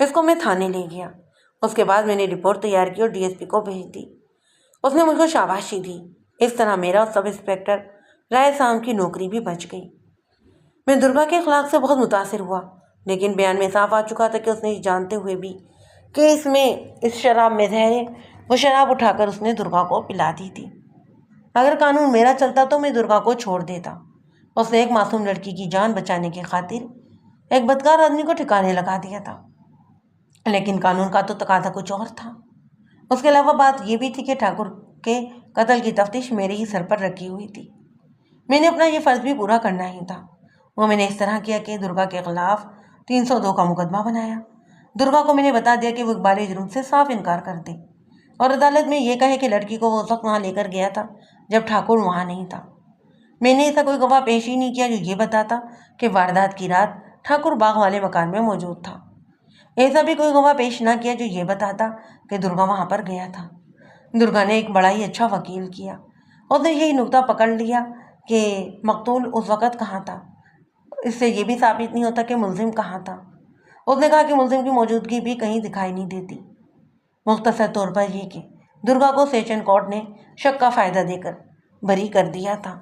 Speaker 1: اس کو میں تھانے لے گیا۔ اس کے بعد میں نے رپورٹ تیار کی اور DSP کو بھیج دی۔ اس نے مجھ کو شاباشی دی۔ اس طرح میرا سب انسپکٹر رائے سام کی نوکری بھی بچ گئی۔ میں درگا کے اخلاق سے بہت متاثر ہوا، لیکن بیان میں صاف آ چکا تھا کہ اس نے جانتے ہوئے بھی کہ اس شراب میں زہر ہے، وہ شراب اٹھا کر اس نے درگا کو پلا دی تھی۔ اگر قانون میرا چلتا تو میں درگا کو چھوڑ دیتا۔ اس نے ایک معصوم لڑکی کی جان بچانے کی خاطر ایک بدکار آدمی کو ٹھکانے لگا دیا تھا، لیکن قانون کا تو تقاضا کچھ اور تھا۔ اس کے علاوہ بات یہ بھی تھی کہ ٹھاکر کے قتل کی تفتیش میرے ہی سر پر رکھی ہوئی تھی۔ میں نے اپنا یہ فرض بھی پورا کرنا ہی تھا۔ وہ میں نے اس طرح کیا کہ درگا کے خلاف 302 کا مقدمہ بنایا۔ درگا کو میں نے بتا دیا کہ وہ اقبال جرم سے صاف انکار کر دے اور عدالت میں یہ کہے کہ لڑکی کو وہ اس وقت وہاں لے کر گیا تھا جب ٹھاکر وہاں نہیں تھا۔ میں نے ایسا کوئی گواہ پیش ہی نہیں کیا جو یہ بتاتا کہ واردات کی رات ٹھاکر باغ والے مکان میں موجود تھا۔ ایسا بھی کوئی گواہ پیش نہ کیا جو یہ بتاتا کہ درگا وہاں پر گیا تھا۔ درگا نے ایک بڑا ہی اچھا وکیل کیا۔ اس نے یہی نکتہ پکڑ لیا کہ مقتول اس وقت کہاں تھا۔ اس سے یہ بھی ثابت نہیں ہوتا کہ ملزم کہاں تھا۔ اس نے کہا کہ ملزم کی موجودگی بھی کہیں دکھائی نہیں دیتی۔ مختصر طور پر یہ کہ درگا کو سیشن کورٹ نے شک کا فائدہ دے کر بری کر دیا تھا۔